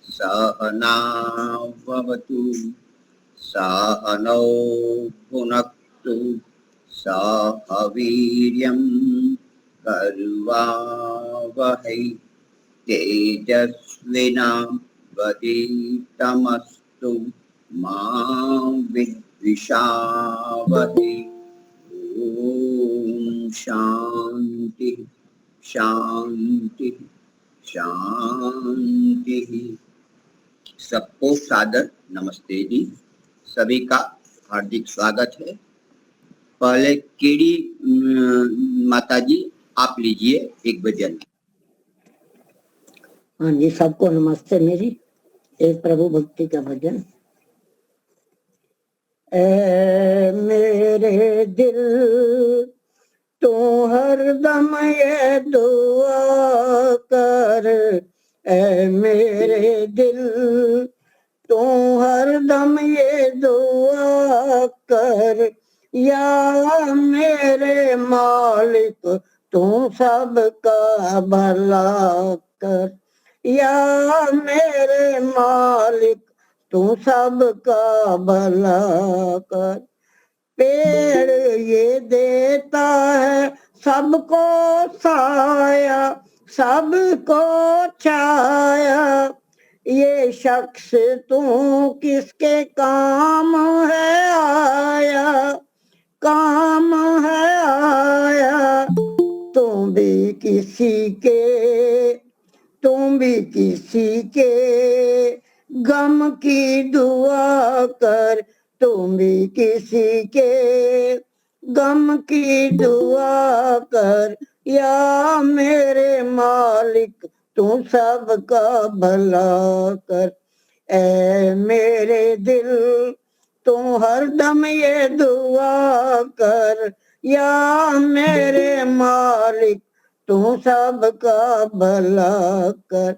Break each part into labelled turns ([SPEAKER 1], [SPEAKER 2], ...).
[SPEAKER 1] सहनावतु सहनौ भुनक्तु सह वीर्यं कर्वावहै तेजस्विनावधीतमस्तु मा विद्विषावहै। ओम शांति शांति शांति। सबको सादर नमस्ते जी। सभी का हार्दिक स्वागत है। पहले केडी माता जी आप लीजिए एक भजन।
[SPEAKER 2] हाँ जी, सबको नमस्ते मेरी। एक प्रभु भक्ति का भजन। ए मेरे दिल तू हरदम ये दुआ कर, ए मेरे दिल तू हरदम ये दुआ कर, या मेरे मालिक तू सबका भला कर, या मेरे मालिक तू सबका भला कर। पेड़ ये देता है सबको साया, सबको छाया, ये शख्स तू किसके काम है आया, काम है आया। तुम भी किसी के गम की दुआ कर, तुम भी किसी के गम की दुआ कर, या मेरे मालिक तू सबका भला कर। ए मेरे दिल तू हरदम ये दुआ कर, या मेरे मालिक तू सबका भला कर,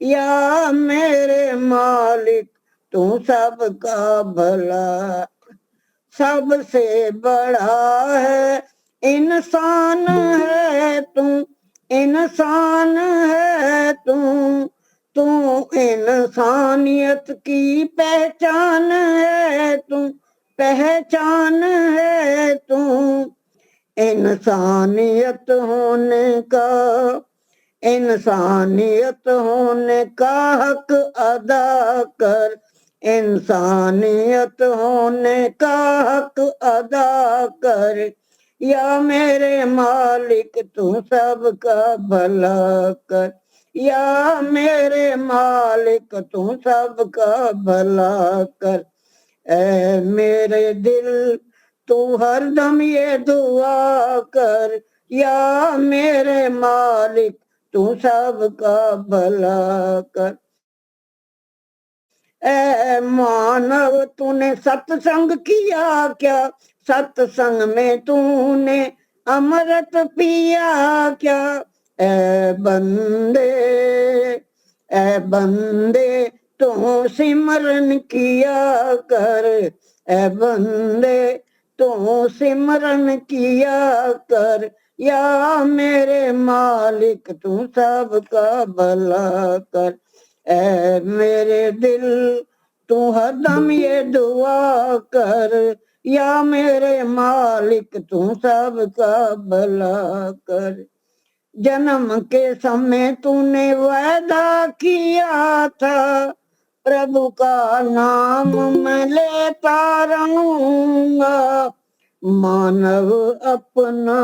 [SPEAKER 2] या मेरे मालिक तू सबका भला। सबसे बड़ा है इंसान है तू, इंसान है तू, तू इंसानियत की पहचान है तू, पहचान है तू। इंसानियत होने का, इंसानियत होने का हक अदा कर, इंसानियत होने का हक अदा कर, या मेरे मालिक तू सबका भला कर, या मेरे मालिक तू सबका भला कर। ए मेरे दिल तू हरदम ये दुआ कर, या मेरे मालिक तू सबका भला कर। ए मानव तूने सत्संग किया क्या, सत्संग में तूने अमृत पिया क्या। ए बंदे तू सिमरन किया कर, ए बंदे तू सिमरन किया कर, या मेरे मालिक तू सबका भला कर। ए मेरे दिल तू हरदम ये दुआ कर, या मेरे मालिक तू सबका भला कर। जन्म के समय तूने वादा किया था, प्रभु का नाम मैं लेता रहूंगा। मानव अपना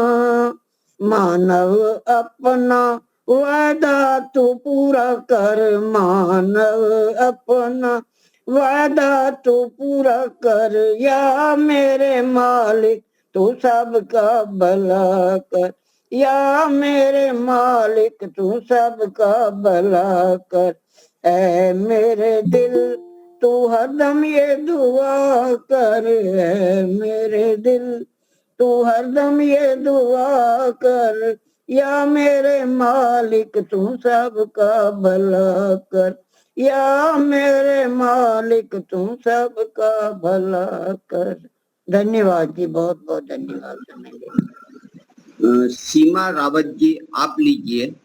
[SPEAKER 2] वादा तू पूरा कर, मानव अपना वादा तू पूरा कर, या मेरे मालिक तू सबका भला कर, या मेरे मालिक तू सबका भला कर। ऐ मेरे दिल तू हरदम ये दुआ कर, ऐ मेरे दिल तू हरदम ये दुआ कर, या मेरे मालिक तू सबका भला कर, या मेरे मालिक तू सबका भला कर। धन्यवाद जी, बहुत बहुत धन्यवाद।
[SPEAKER 1] सीमा रावत जी आप लीजिए।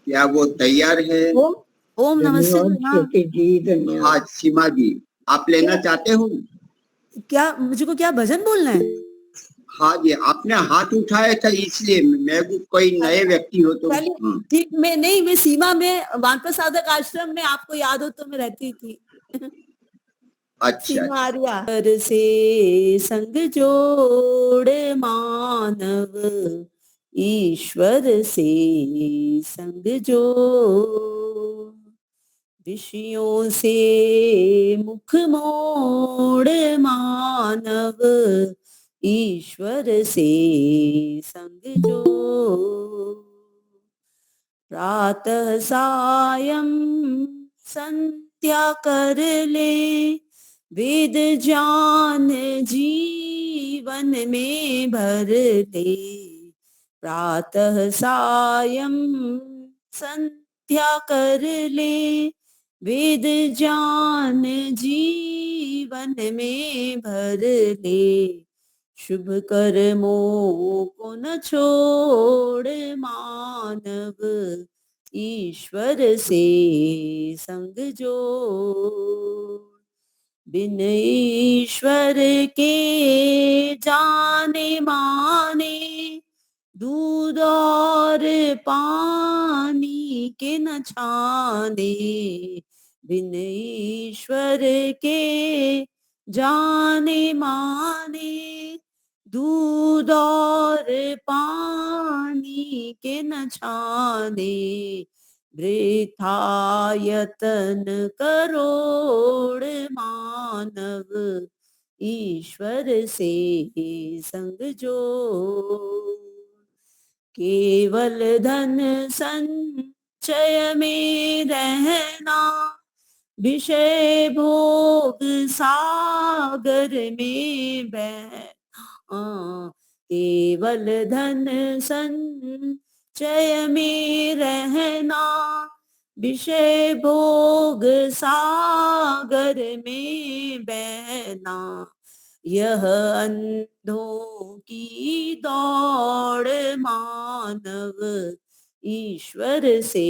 [SPEAKER 1] क्या वो तैयार है?
[SPEAKER 3] ओम ओम नमस्ते
[SPEAKER 2] धन्यवाद
[SPEAKER 3] हाँ
[SPEAKER 2] ज्योति जी, धन्यवाद।
[SPEAKER 1] हाँ सीमा जी, आप लेना चाहते हो?
[SPEAKER 3] क्या मुझको क्या भजन बोलना है?
[SPEAKER 1] हाँ जी, आपने हाथ उठाया था इसलिए मैं को कोई नए व्यक्ति हो तो
[SPEAKER 3] चलिए ठीक, मैं सीमा में वानप्रस्थ साधक आश्रम में, आपको याद हो तो मैं रहती थी।
[SPEAKER 1] अच्छा
[SPEAKER 3] सीमा आर्या। कर से संग जोड़ मानव, ईश्वर से संग जोड़, विषयों से मुख मोड़ मानव, ईश्वर से संग जोड़, प्रातः सायं संध्या कर ले, वेद ज्ञान जीवन में भर ले, प्रातः सायं संध्या कर ले, वेद ज्ञान जीवन में भर ले, शुभ कर्मों को न छोड़ मानव, ईश्वर से संग जोड़, बिन ईश्वर के जाने माने, दूध और पानी के न छाने, बिन ईश्वर के जाने माने, दूध और पानी के न छाने, वृथा यतन करोड़ मानव, ईश्वर से संग जोड़, केवल धन संचय में रहना, विषय भोग सागर में बहना, केवल धन संचय में रहना, विषय भोग सागर में बहना, यह अंधों की दौड़ मानव, ईश्वर से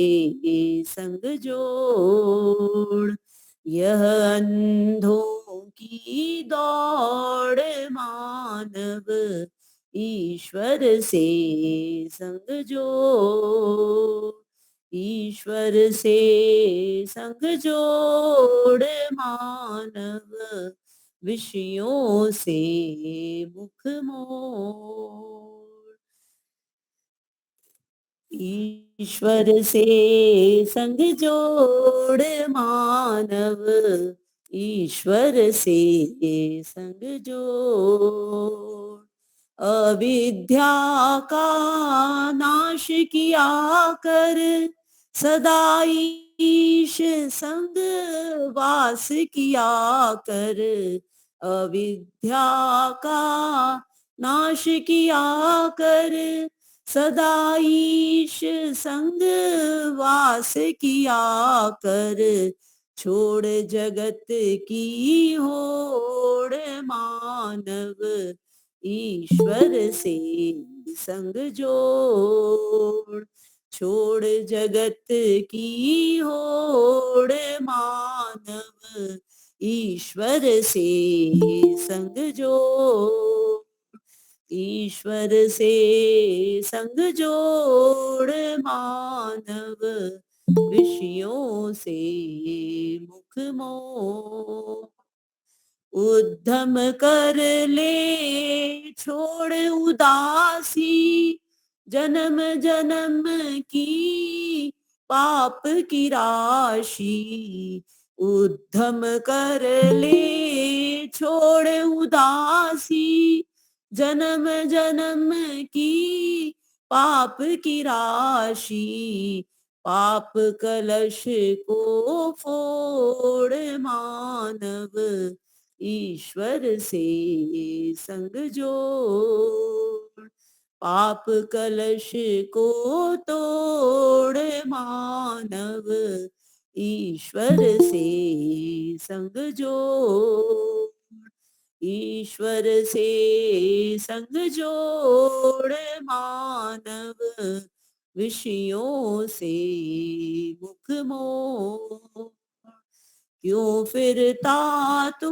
[SPEAKER 3] संग जोड़, यह अंधों की दौड़ मानव, ईश्वर से संग जोड़, ईश्वर से संग जोड़ मानव, विषयों से मुख मोड़, ईश्वर से संग जोड़ मानव, ईश्वर से संग जोड़, अविद्या का नाश किया कर, सदा ईश संग वास किया कर, अविद्या का नाश किया कर, सदा ईश संग वास किया कर, छोड़ जगत की होड़ मानव, ईश्वर से संग जोड़, छोड़ जगत की होड़ मानव, ईश्वर से संग जोड़, ईश्वर से संग जोड़ मानव, विषयों से मुख मोड़, उद्यम कर ले छोड़ उदासी, जन्म जन्म की पाप की राशि, उद्यम कर ले छोड़ उदासी, जन्म जन्म की पाप की राशि, पाप कलश को फोड़ मानव, ईश्वर से संग जोड़, पाप कलश को तोड़ मानव, ईश्वर से संग जोड़, ईश्वर से संग जोड़ मानव, विषयों से मुख मोड़, क्यों फिरता तू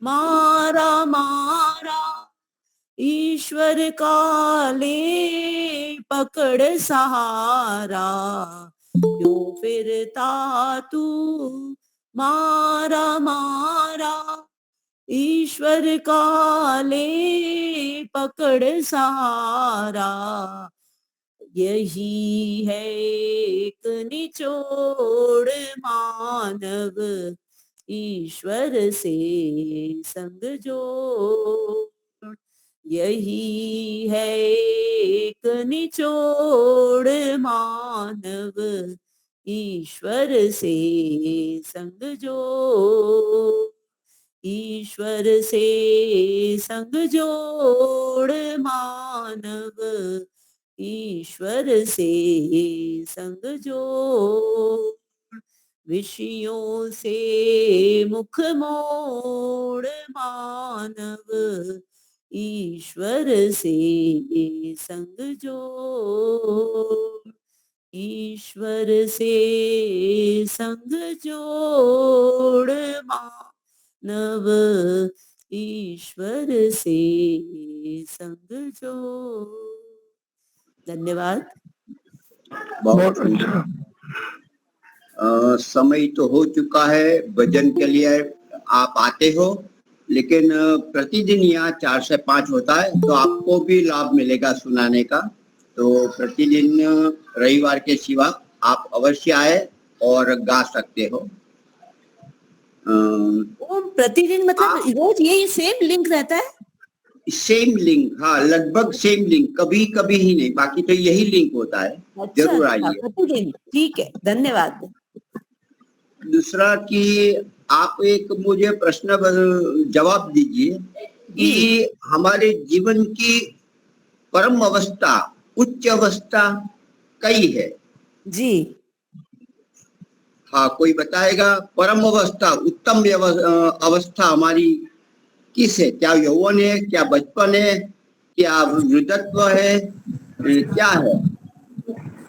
[SPEAKER 3] मारा मारा, ईश्वर का ले पकड़ सहारा, क्यों फिरता तू मारा मारा, ईश्वर का ले पकड़ सहारा, यही है एक निचोड़ मानव, ईश्वर से संग जोड़, यही है एक निचोड़ मानव, ईश्वर से संग जोड़, ईश्वर से संग जोड़ मानव, ईश्वर से संग जोड़, विषयों से मुख मोड़ मानव, ईश्वर से संग जोड़, ईश्वर से संग जोड़ मानव, ईश्वर से संग जोड़। धन्यवाद।
[SPEAKER 1] बहुत अच्छा। समय तो हो चुका है भजन के लिए, आप आते हो, लेकिन प्रतिदिन यहाँ 4 से 5 होता है, तो आपको भी लाभ मिलेगा सुनाने का। तो प्रतिदिन रविवार के सिवा आप अवश्य आए और गा सकते हो।
[SPEAKER 3] प्रतिदिन मतलब रोज यही सेम लिंक रहता है?
[SPEAKER 1] सेम लिंक, हाँ लगभग सेम लिंक, कभी कभी ही नहीं, बाकी तो यही लिंक होता है।
[SPEAKER 3] अच्छा,
[SPEAKER 1] जरूर आइए।
[SPEAKER 3] प्रतिदिन, ठीक है, धन्यवाद।
[SPEAKER 1] दूसरा कि आप एक मुझे प्रश्न जवाब दीजिए कि हमारे जीवन की परम अवस्था, उच्च अवस्था कई है?
[SPEAKER 3] जी
[SPEAKER 1] हाँ, कोई बताएगा? परम अवस्था, उत्तम अवस्था हमारी किस है? क्या यौवन है, क्या बचपन है, क्या वृद्धत्व है, क्या है?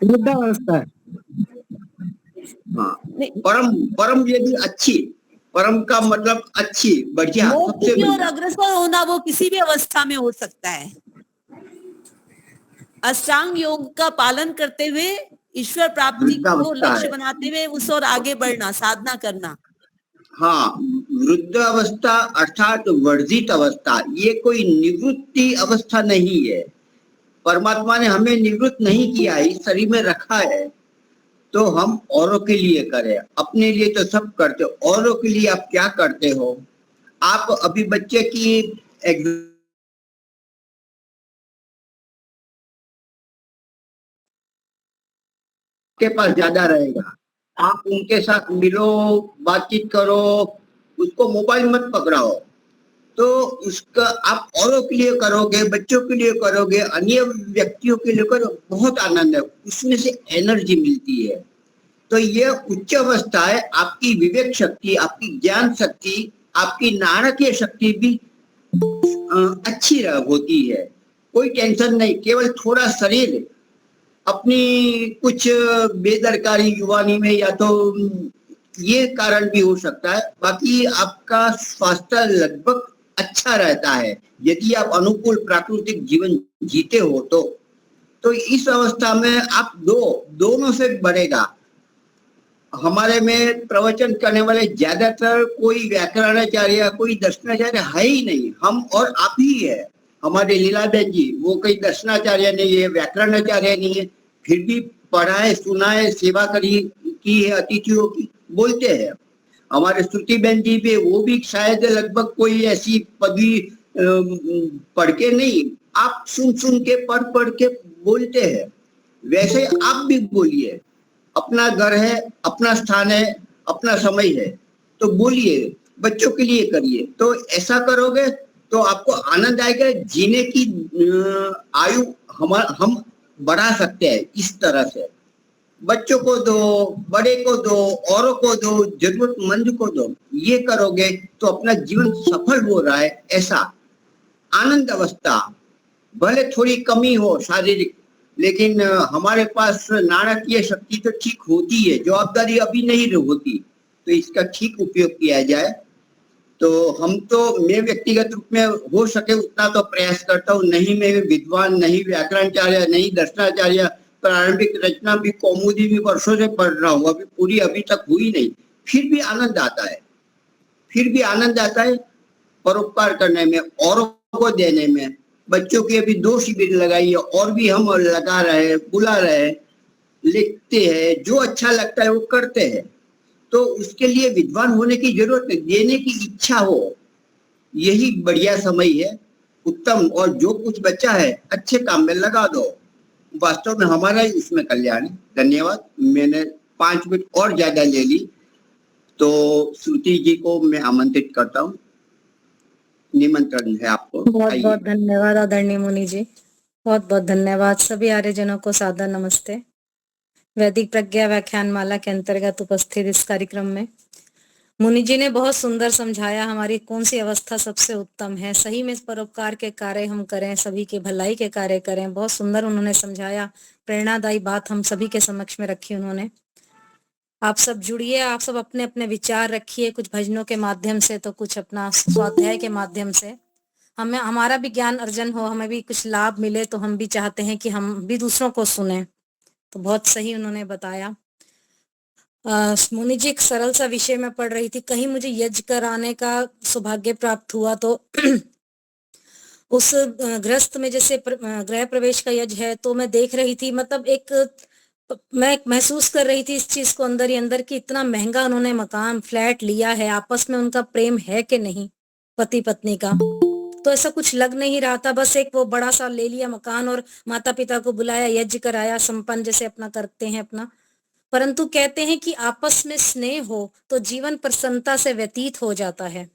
[SPEAKER 2] वृद्धावस्था।
[SPEAKER 1] हाँ, परम परम यदि अच्छी, परम का मतलब अच्छी, बढ़िया, सबसे
[SPEAKER 3] और
[SPEAKER 1] बढ़िया।
[SPEAKER 3] अग्रसर होना वो किसी भी अवस्था में हो सकता है। अष्टांग योग का पालन करते हुए ईश्वर प्राप्ति को लक्ष्य बनाते हुए उस और आगे बढ़ना, साधना करना।
[SPEAKER 1] हाँ, वृद्ध अवस्था अर्थात वर्जित अवस्था, ये कोई निवृत्ति अवस्था नहीं है। परमात्मा ने हमें निवृत्त नहीं किया, इस शरीर में रखा है, तो हम औरों के लिए करें, अपने लिए तो सब करते हो, औरों के लिए आप क्या करते हो? आप अभी बच्चे की के पास ज्यादा रहेगा, आप उनके साथ मिलो, बातचीत करो, उसको मोबाइल मत पकड़ाओ, तो उसका आप औरों के लिए करोगे, बच्चों के लिए करोगे, अन्य व्यक्तियों के लिए करो, बहुत आनंद है, उसमें से एनर्जी मिलती है। तो ये उच्च अवस्था है, आपकी विवेक शक्ति, आपकी ज्ञान शक्ति, आपकी नारकीय शक्ति भी अच्छी होती है। कोई टेंशन नहीं, केवल थोड़ा शरीर अपनी कुछ बेदरकारी युवानी में, या तो ये कारण भी हो सकता है, बाकी आपका स्वास्थ्य लगभग अच्छा रहता है यदि आप अनुकूल प्राकृतिक जीवन जीते हो। तो इस अवस्था में आप दोनों से बढ़ेगा। हमारे में प्रवचन करने वाले ज्यादातर कोई व्याकरणाचार्य, कोई दर्शनाचार्य है ही नहीं, हम और आप ही है। हमारे लीलाबेन जी, वो कोई दर्शनाचार्य नहीं है, व्याकरणाचार्य नहीं है, फिर भी पढ़ाए, सुनाए, सेवा करी की है अतिथियों की, बोलते हैं। हमारे श्रुति बहन जी भी, वो भी शायद लगभग कोई ऐसी पदवी पढ़ के नहीं, आप सुन के पढ़ के बोलते हैं। वैसे आप भी बोलिए, अपना घर है, अपना स्थान है, अपना समय है, तो बोलिए, बच्चों के लिए करिए। तो ऐसा करोगे तो आपको आनंद आएगा, जीने की आयु हम बढ़ा सकते हैं इस तरह से। बच्चों को दो, बड़े को दो, औरों को दो, जरूरतमंद को दो, ये करोगे तो अपना जीवन सफल हो रहा है। ऐसा आनंद अवस्था, भले थोड़ी कमी हो शारीरिक, लेकिन हमारे पास नाणकीय शक्ति तो ठीक होती है, जवाबदारी अभी नहीं होती, तो इसका ठीक उपयोग किया जाए। तो मैं व्यक्तिगत रूप में हो सके उतना तो प्रयास करता हूँ। नहीं मैं विद्वान, नहीं व्याकरणाचार्य, नहीं दर्शनाचार्य, प्रारंभिक रचना भी कौमुदी भी वर्षों से पढ़ रहा हूँ, अभी तक हुई नहीं। फिर भी आनंद आता है, परोपकार करने में, औरों को देने में। बच्चों की अभी 2 शिविर लगाई है, और भी हम लगा रहे हैं, बुला रहे हैं, लिखते हैं, जो अच्छा लगता है वो करते हैं। तो उसके लिए विद्वान होने की जरूरत नहीं, देने की इच्छा हो, यही बढ़िया समय है, उत्तम। और जो कुछ बचा है अच्छे काम में लगा दो, वास्तव में हमारा ही इसमें कल्याण है। धन्यवाद। मैंने 5 मिनट और ज्यादा ले ली, तो श्रुति जी को मैं आमंत्रित करता हूँ, निमंत्रण है आपको।
[SPEAKER 4] बहुत बहुत धन्यवाद आदरणीय मुनि जी, बहुत बहुत धन्यवाद। सभी आर्यजनों को सादर नमस्ते। वैदिक प्रज्ञा व्याख्यान माला के अंतर्गत उपस्थित इस कार्यक्रम में मुनि जी ने बहुत सुंदर समझाया हमारी कौन सी अवस्था सबसे उत्तम है। सही में परोपकार के कार्य हम करें, सभी के भलाई के कार्य करें। बहुत सुंदर उन्होंने समझाया, प्रेरणादायी बात हम सभी के समक्ष में रखी उन्होंने। आप सब जुड़िए, आप सब अपने अपने विचार रखिए, कुछ भजनों के माध्यम से तो कुछ अपना स्वाध्याय के माध्यम से। हमें हमारा भी ज्ञान अर्जन हो, हमें भी कुछ लाभ मिले, तो हम भी चाहते हैं कि हम भी दूसरों को सुने। तो बहुत सही उन्होंने बताया। मुनि जी एक सरल सा विषय में पढ़ रही थी, कहीं मुझे यज्ञ कराने का सौभाग्य प्राप्त हुआ तो उस गृहस्थ में जैसे गृह प्रवेश का यज्ञ है, तो मैं देख रही थी, मतलब मैं महसूस कर रही थी इस चीज को अंदर ही अंदर कि इतना महंगा उन्होंने मकान फ्लैट लिया है, आपस में उनका प्रेम है कि नहीं पति पत्नी का। तो ऐसा कुछ लग नहीं रहा था, बस एक वो बड़ा सा ले लिया मकान और माता पिता को बुलाया, यज्ञ कराया, संपन्न जैसे अपना करते हैं अपना। परंतु कहते हैं कि आपस में स्नेह हो तो जीवन प्रसन्नता से व्यतीत हो जाता है।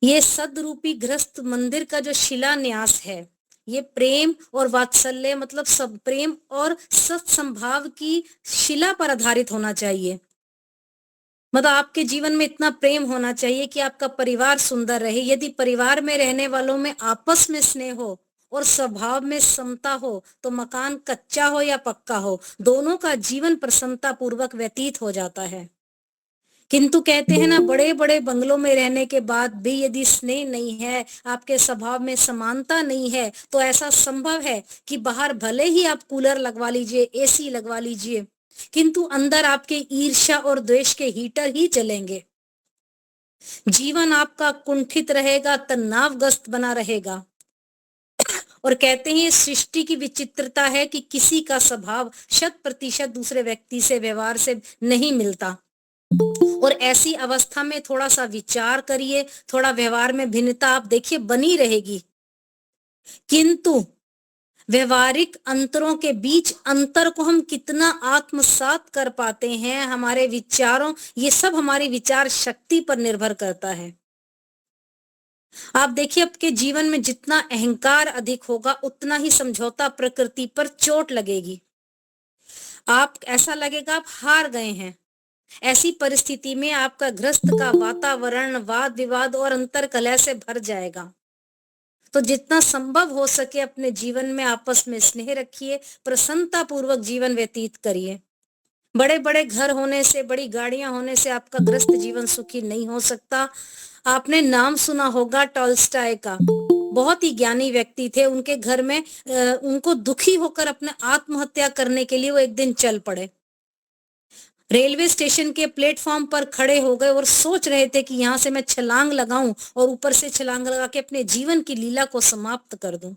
[SPEAKER 4] ये सदरूपी गृहस्थ मंदिर का जो शिलान्यास है, ये प्रेम और वात्सल्य, मतलब सब प्रेम और सत्संभाव की शिला पर आधारित होना चाहिए। मतलब आपके जीवन में इतना प्रेम होना चाहिए कि आपका परिवार सुंदर रहे। यदि परिवार में रहने वालों में आपस में स्नेह हो और स्वभाव में समता हो, तो मकान कच्चा हो या पक्का हो, दोनों का जीवन प्रसन्नता पूर्वक व्यतीत हो जाता है। किंतु कहते हैं ना, बड़े बड़े बंगलों में रहने के बाद भी यदि स्नेह नहीं है, आपके स्वभाव में समानता नहीं है, तो ऐसा संभव है कि बाहर भले ही आप कूलर लगवा लीजिए, एसी लगवा लीजिए, किंतु अंदर आपके ईर्ष्या और द्वेष के हीटर ही चलेंगे। जीवन आपका कुंठित रहेगा, तनावग्रस्त बना रहेगा। और कहते हैं ये सृष्टि की विचित्रता है कि किसी का स्वभाव 100% दूसरे व्यक्ति से, व्यवहार से नहीं मिलता। और ऐसी अवस्था में थोड़ा सा विचार करिए, थोड़ा व्यवहार में भिन्नता आप देखिए बनी रहेगी, किंतु व्यवहारिक अंतरों के बीच अंतर को हम कितना आत्मसात कर पाते हैं, हमारे विचारों, ये सब हमारी विचार शक्ति पर निर्भर करता है। आप देखिए आपके जीवन में जितना अहंकार अधिक होगा, उतना ही समझौता प्रकृति पर चोट लगेगी। आप ऐसा लगेगा आप हार गए हैं। ऐसी परिस्थिति में आपका गृहस्थ का वातावरण वाद विवाद और अंतर कलह से भर जाएगा। तो जितना संभव हो सके अपने जीवन में आपस में स्नेह रखिए, प्रसन्नता पूर्वक जीवन व्यतीत करिए। बड़े बड़े घर होने से, बड़ी गाड़ियां होने से आपका गृहस्थ जीवन सुखी नहीं हो सकता। आपने नाम सुना होगा टॉल्स्टॉय का, बहुत ही ज्ञानी व्यक्ति थे। उनके घर में उनको दुखी होकर अपने आत्महत्या करने के लिए वो एक दिन चल पड़े। रेलवे स्टेशन के प्लेटफॉर्म पर खड़े हो गए और सोच रहे थे कि यहां से मैं छलांग लगाऊं और ऊपर से छलांग लगा के अपने जीवन की लीला को समाप्त कर दूं।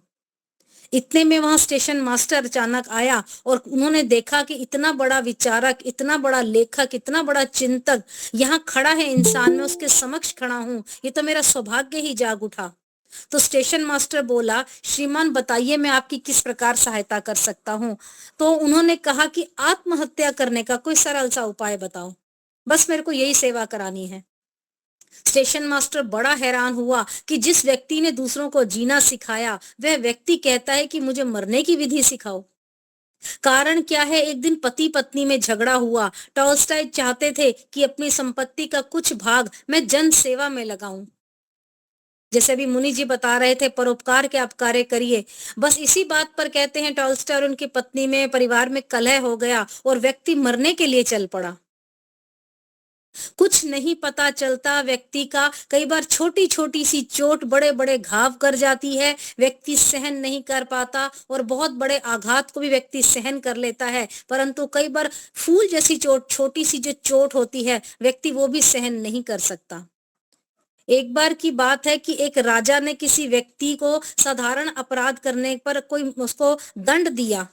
[SPEAKER 4] इतने में वहां स्टेशन मास्टर अचानक आया और उन्होंने देखा कि इतना बड़ा विचारक, इतना बड़ा लेखक, इतना बड़ा चिंतक यहाँ खड़ा है इंसान, में उसके समक्ष खड़ा हूं, ये तो मेरा सौभाग्य ही जाग उठा। तो स्टेशन मास्टर बोला, श्रीमान बताइए मैं आपकी किस प्रकार सहायता कर सकता हूँ। तो उन्होंने कहा कि आत्महत्या करने का कोई सरल सा उपाय बताओ, बस मेरे को यही सेवा करानी है। स्टेशन मास्टर बड़ा हैरान हुआ कि जिस व्यक्ति ने दूसरों को जीना सिखाया, वह व्यक्ति कहता है कि मुझे मरने की विधि सिखाओ। कारण क्या है, एक दिन पति पत्नी में झगड़ा हुआ। टॉल्स्टॉय चाहते थे कि अपनी संपत्ति का कुछ भाग मैं जन सेवा में लगाऊं। जैसे अभी मुनि जी बता रहे थे, परोपकार के आप कार्य करिए। बस इसी बात पर कहते हैं टॉल्स्टॉय और उनकी पत्नी में परिवार में कलह हो गया और व्यक्ति मरने के लिए चल पड़ा। कुछ नहीं पता चलता व्यक्ति का, कई बार छोटी छोटी सी चोट बड़े बड़े घाव कर जाती है, व्यक्ति सहन नहीं कर पाता और बहुत बड़े आघात को भी व्यक्ति सहन कर लेता है, परंतु कई बार फूल जैसी चोट, छोटी सी जो चोट होती है, व्यक्ति वो भी सहन नहीं कर सकता। एक बार की बात है कि एक राजा ने किसी व्यक्ति को साधारण अपराध करने पर कोई उसको दंड दिया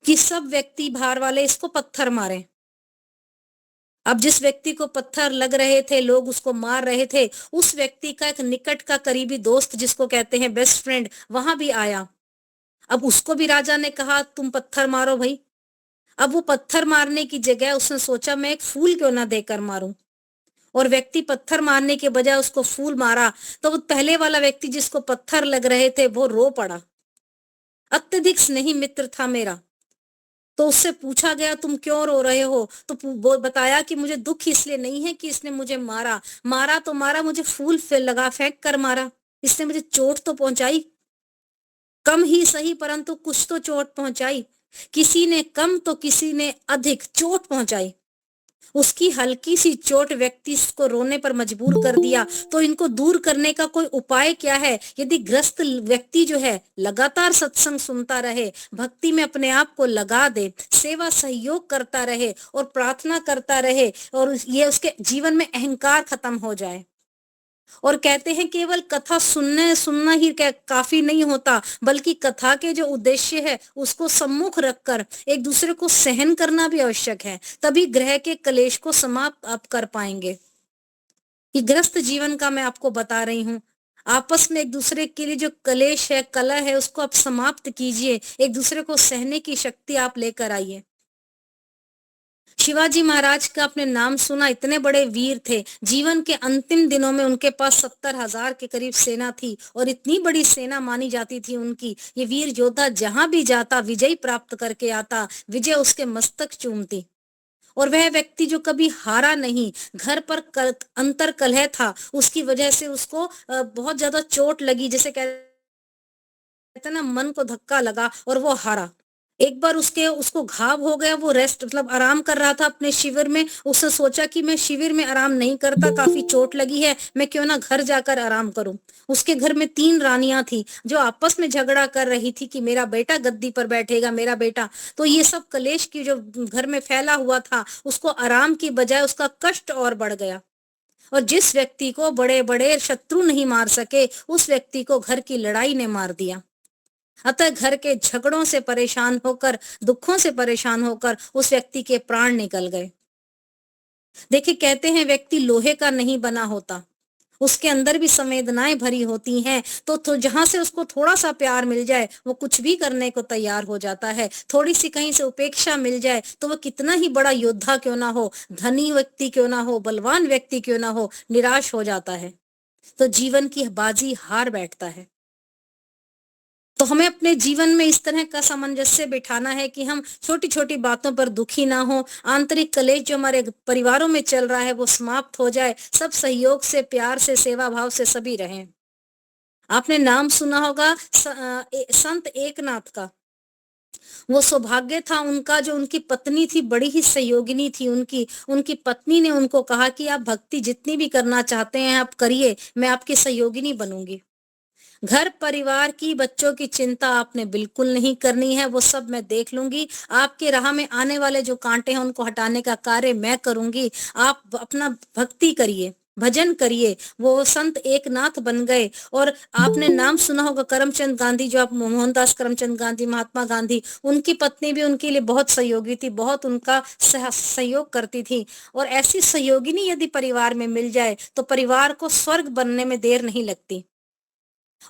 [SPEAKER 4] कि सब व्यक्ति बाहर वाले इसको पत्थर मारे। अब जिस व्यक्ति को पत्थर लग रहे थे, लोग उसको मार रहे थे, उस व्यक्ति का एक निकट का करीबी दोस्त, जिसको कहते हैं बेस्ट फ्रेंड, वहां भी आया। अब उसको भी राजा ने कहा तुम पत्थर मारो भाई। अब वो पत्थर मारने की जगह उसने सोचा मैं एक फूल क्यों ना देकर मारूं, और व्यक्ति पत्थर मारने के बजाय उसको फूल मारा। तो वो पहले वाला व्यक्ति जिसको पत्थर लग रहे थे वो रो पड़ा। अत्यधिक स्नेही मित्र था मेरा। तो उससे पूछा गया तुम क्यों रो रहे हो, तो वो बताया कि मुझे दुख इसलिए नहीं है कि इसने मुझे मारा, मारा तो मारा, मुझे फूल लगा फेंक कर मारा, इसने मुझे चोट तो पहुंचाई, कम ही सही परंतु कुछ तो चोट पहुंचाई। किसी ने कम तो किसी ने अधिक चोट पहुंचाई। उसकी हल्की सी चोट व्यक्ति को रोने पर मजबूर कर दिया। तो इनको दूर करने का कोई उपाय क्या है? यदि ग्रस्त व्यक्ति जो है लगातार सत्संग सुनता रहे, भक्ति में अपने आप को लगा दे, सेवा सहयोग करता रहे और प्रार्थना करता रहे, और ये उसके जीवन में अहंकार खत्म हो जाए। और कहते हैं केवल कथा सुनना ही काफी नहीं होता, बल्कि कथा के जो उद्देश्य है उसको सम्मुख रखकर एक दूसरे को सहन करना भी आवश्यक है। तभी ग्रह के कलेश को समाप्त आप कर पाएंगे। ये ग्रस्त जीवन का मैं आपको बता रही हूँ। आपस में एक दूसरे के लिए जो कलेश है, कलह है, उसको आप समाप्त कीजिए। एक दूसरे को सहने की शक्ति आप लेकर आइए। शिवाजी महाराज का आपने नाम सुना, इतने बड़े वीर थे। जीवन के अंतिम दिनों में उनके पास 70,000 के करीब सेना थी और इतनी बड़ी सेना मानी जाती थी उनकी। ये वीर योद्धा जहां भी जाता विजय प्राप्त करके आता, विजय उसके मस्तक चूमती। और वह व्यक्ति जो कभी हारा नहीं, घर पर अंतर कलह था, उसकी वजह से उसको बहुत ज्यादा चोट लगी, जैसे कहते ना मन को धक्का लगा और वो हारा। एक बार उसको घाव हो गया, वो रेस्ट मतलब आराम कर रहा था अपने शिविर में। उसने सोचा कि मैं शिविर में आराम नहीं करता, काफी चोट लगी है, मैं क्यों ना घर जाकर आराम करूं। उसके घर में 3 रानियां थी जो आपस में झगड़ा कर रही थी कि मेरा बेटा गद्दी पर बैठेगा, मेरा बेटा। तो ये सब कलेश की जो घर में फैला हुआ था, उसको आराम की बजाय उसका कष्ट और बढ़ गया। और जिस व्यक्ति को बड़े बड़े शत्रु नहीं मार सके, उस व्यक्ति को घर की लड़ाई ने मार दिया। अतः घर के झगड़ों से परेशान होकर, दुखों से परेशान होकर उस व्यक्ति के प्राण निकल गए। देखिए, कहते हैं व्यक्ति लोहे का नहीं बना होता, उसके अंदर भी संवेदनाएं भरी होती हैं। तो जहां से उसको थोड़ा सा प्यार मिल जाए, वो कुछ भी करने को तैयार हो जाता है। थोड़ी सी कहीं से उपेक्षा मिल जाए, तो वो कितना ही बड़ा योद्धा क्यों ना हो, धनी व्यक्ति क्यों ना हो, बलवान व्यक्ति क्यों ना हो, निराश हो जाता है। तो जीवन की बाजी हार बैठता है। तो हमें अपने जीवन में इस तरह का सामंजस्य बिठाना है कि हम छोटी छोटी बातों पर दुखी ना हो। आंतरिक कलेश जो हमारे परिवारों में चल रहा है वो समाप्त हो जाए। सब सहयोग से, प्यार से, सेवा भाव से सभी रहें। आपने नाम सुना होगा संत एकनाथ का। वो सौभाग्य था उनका, जो उनकी पत्नी थी बड़ी ही सहयोगिनी थी। उनकी पत्नी ने उनको कहा कि आप भक्ति जितनी भी करना चाहते हैं आप करिए, मैं आपकी सहयोगिनी बनूंगी। घर परिवार की, बच्चों की चिंता आपने बिल्कुल नहीं करनी है, वो सब मैं देख लूंगी। आपके राह में आने वाले जो कांटे हैं उनको हटाने का कार्य मैं करूंगी। आप अपना भक्ति करिए, भजन करिए। वो संत एकनाथ बन गए। और आपने नाम सुना होगा करमचंद गांधी, जो आप मोहनदास करमचंद गांधी, महात्मा गांधी, उनकी पत्नी भी उनके लिए बहुत सहयोगी थी, बहुत उनका सहयोग करती थी। और ऐसी सहयोगिनी यदि परिवार में मिल जाए तो परिवार को स्वर्ग बनने में देर नहीं लगती।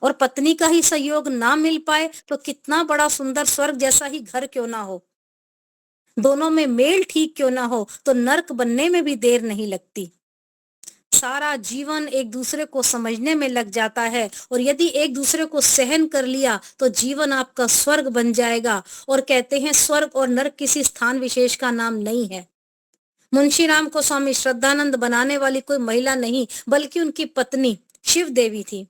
[SPEAKER 4] और पत्नी का ही सहयोग ना मिल पाए तो कितना बड़ा सुंदर स्वर्ग जैसा ही घर क्यों ना हो, दोनों में मेल ठीक क्यों ना हो, तो नर्क बनने में भी देर नहीं लगती। सारा जीवन एक दूसरे को समझने में लग जाता है। और यदि एक दूसरे को सहन कर लिया तो जीवन आपका स्वर्ग बन जाएगा। और कहते हैं स्वर्ग और नर्क किसी स्थान विशेष का नाम नहीं है। मुंशी राम को स्वामी श्रद्धानंद बनाने वाली कोई महिला नहीं, बल्कि उनकी पत्नी शिव देवी थी।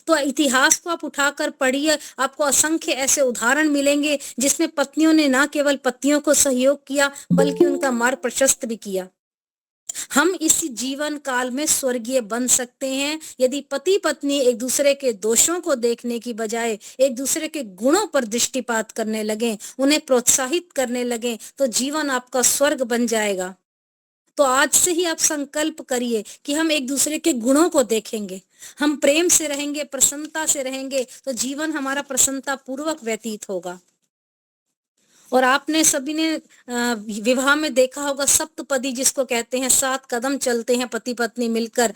[SPEAKER 4] तो इतिहास को आप उठाकर पढ़िए, आपको असंख्य ऐसे उदाहरण मिलेंगे जिसमें पत्नियों ने न केवल पतियों को सहयोग किया बल्कि उनका मार्ग प्रशस्त भी किया। हम इस जीवन काल में स्वर्गीय बन सकते हैं यदि पति पत्नी एक दूसरे के दोषों को देखने की बजाय एक दूसरे के गुणों पर दृष्टिपात करने लगे, उन्हें प्रोत्साहित करने लगे, तो जीवन आपका स्वर्ग बन जाएगा। तो आज से ही आप संकल्प करिए कि हम एक दूसरे के गुणों को देखेंगे, हम प्रेम से रहेंगे, प्रसन्नता से रहेंगे, तो जीवन हमारा प्रसन्नता पूर्वक व्यतीत होगा। और आपने सभी ने विवाह में देखा होगा सप्तपदी जिसको कहते हैं, 7 कदम चलते हैं पति पत्नी मिलकर।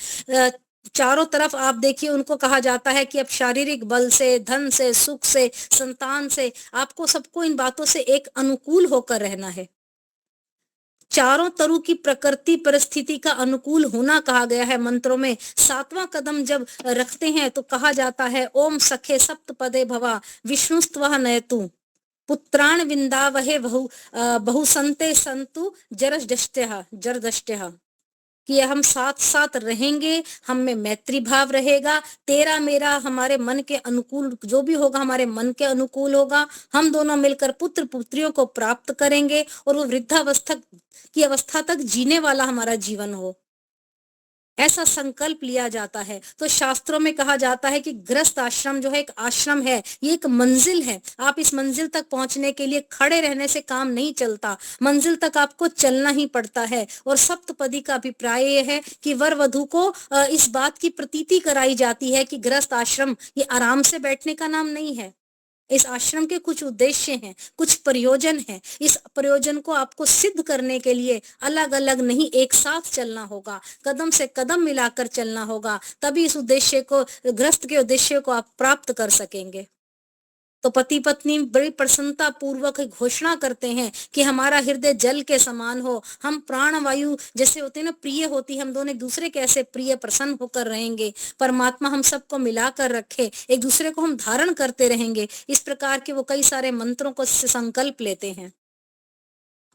[SPEAKER 4] चारों तरफ आप देखिए उनको कहा जाता है कि अब शारीरिक बल से, धन से, सुख से, संतान से, आपको सबको इन बातों से एक अनुकूल होकर रहना है। चारों तरह की प्रकृति परिस्थिति का अनुकूल होना कहा गया है मंत्रों में। 7वां कदम जब रखते हैं तो कहा जाता है ओम सखे सप्तपदे भवा विष्णुस्त्वः नयतु पुत्राण विंदावहे बहुसंते संतु जरदष्ट्यः कि हम साथ साथ रहेंगे, हम में मैत्री भाव रहेगा, तेरा मेरा हमारे मन के अनुकूल जो भी होगा हमारे मन के अनुकूल होगा। हम दोनों मिलकर पुत्र पुत्रियों को प्राप्त करेंगे और वो वृद्धावस्था की अवस्था तक जीने वाला हमारा जीवन हो, ऐसा संकल्प लिया जाता है। तो शास्त्रों में कहा जाता है कि गृहस्थ आश्रम जो है एक आश्रम है, ये एक मंजिल है। आप इस मंजिल तक पहुंचने के लिए खड़े रहने से काम नहीं चलता, मंजिल तक आपको चलना ही पड़ता है। और सप्तपदी का अभिप्राय यह है कि वर वधू को इस बात की प्रतीति कराई जाती है कि गृहस्थ आश्रम ये आराम से बैठने का नाम नहीं है। इस आश्रम के कुछ उद्देश्य हैं, कुछ प्रयोजन हैं। इस प्रयोजन को आपको सिद्ध करने के लिए अलग अलग नहीं, एक साथ चलना होगा, कदम से कदम मिलाकर चलना होगा, तभी इस उद्देश्य को, गृहस्थ के उद्देश्य को आप प्राप्त कर सकेंगे। तो पति पत्नी बड़ी प्रसन्नता पूर्वक घोषणा करते हैं कि हमारा हृदय जल के समान हो, हम प्राण वायु जैसे होते हैं ना, प्रिय होती, हम दोनों एक दूसरे के ऐसे प्रिय प्रसन्न होकर रहेंगे। परमात्मा हम सबको मिलाकर रखे, एक दूसरे को हम धारण करते रहेंगे। इस प्रकार के वो कई सारे मंत्रों को संकल्प लेते हैं।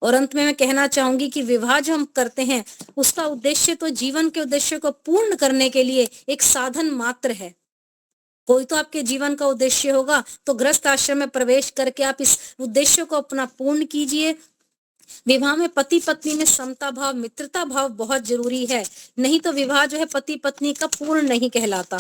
[SPEAKER 4] और अंत में मैं कहना चाहूंगी कि विवाह जो हम करते हैं उसका उद्देश्य तो जीवन के उद्देश्य को पूर्ण करने के लिए एक साधन मात्र है। कोई तो आपके जीवन का उद्देश्य होगा, तो गृहस्थ आश्रम में प्रवेश करके आप इस उद्देश्य को अपना पूर्ण कीजिए। विवाह में पति पत्नी में समता भाव, मित्रता भाव बहुत जरूरी है, नहीं तो विवाह जो है पति पत्नी का पूर्ण नहीं कहलाता।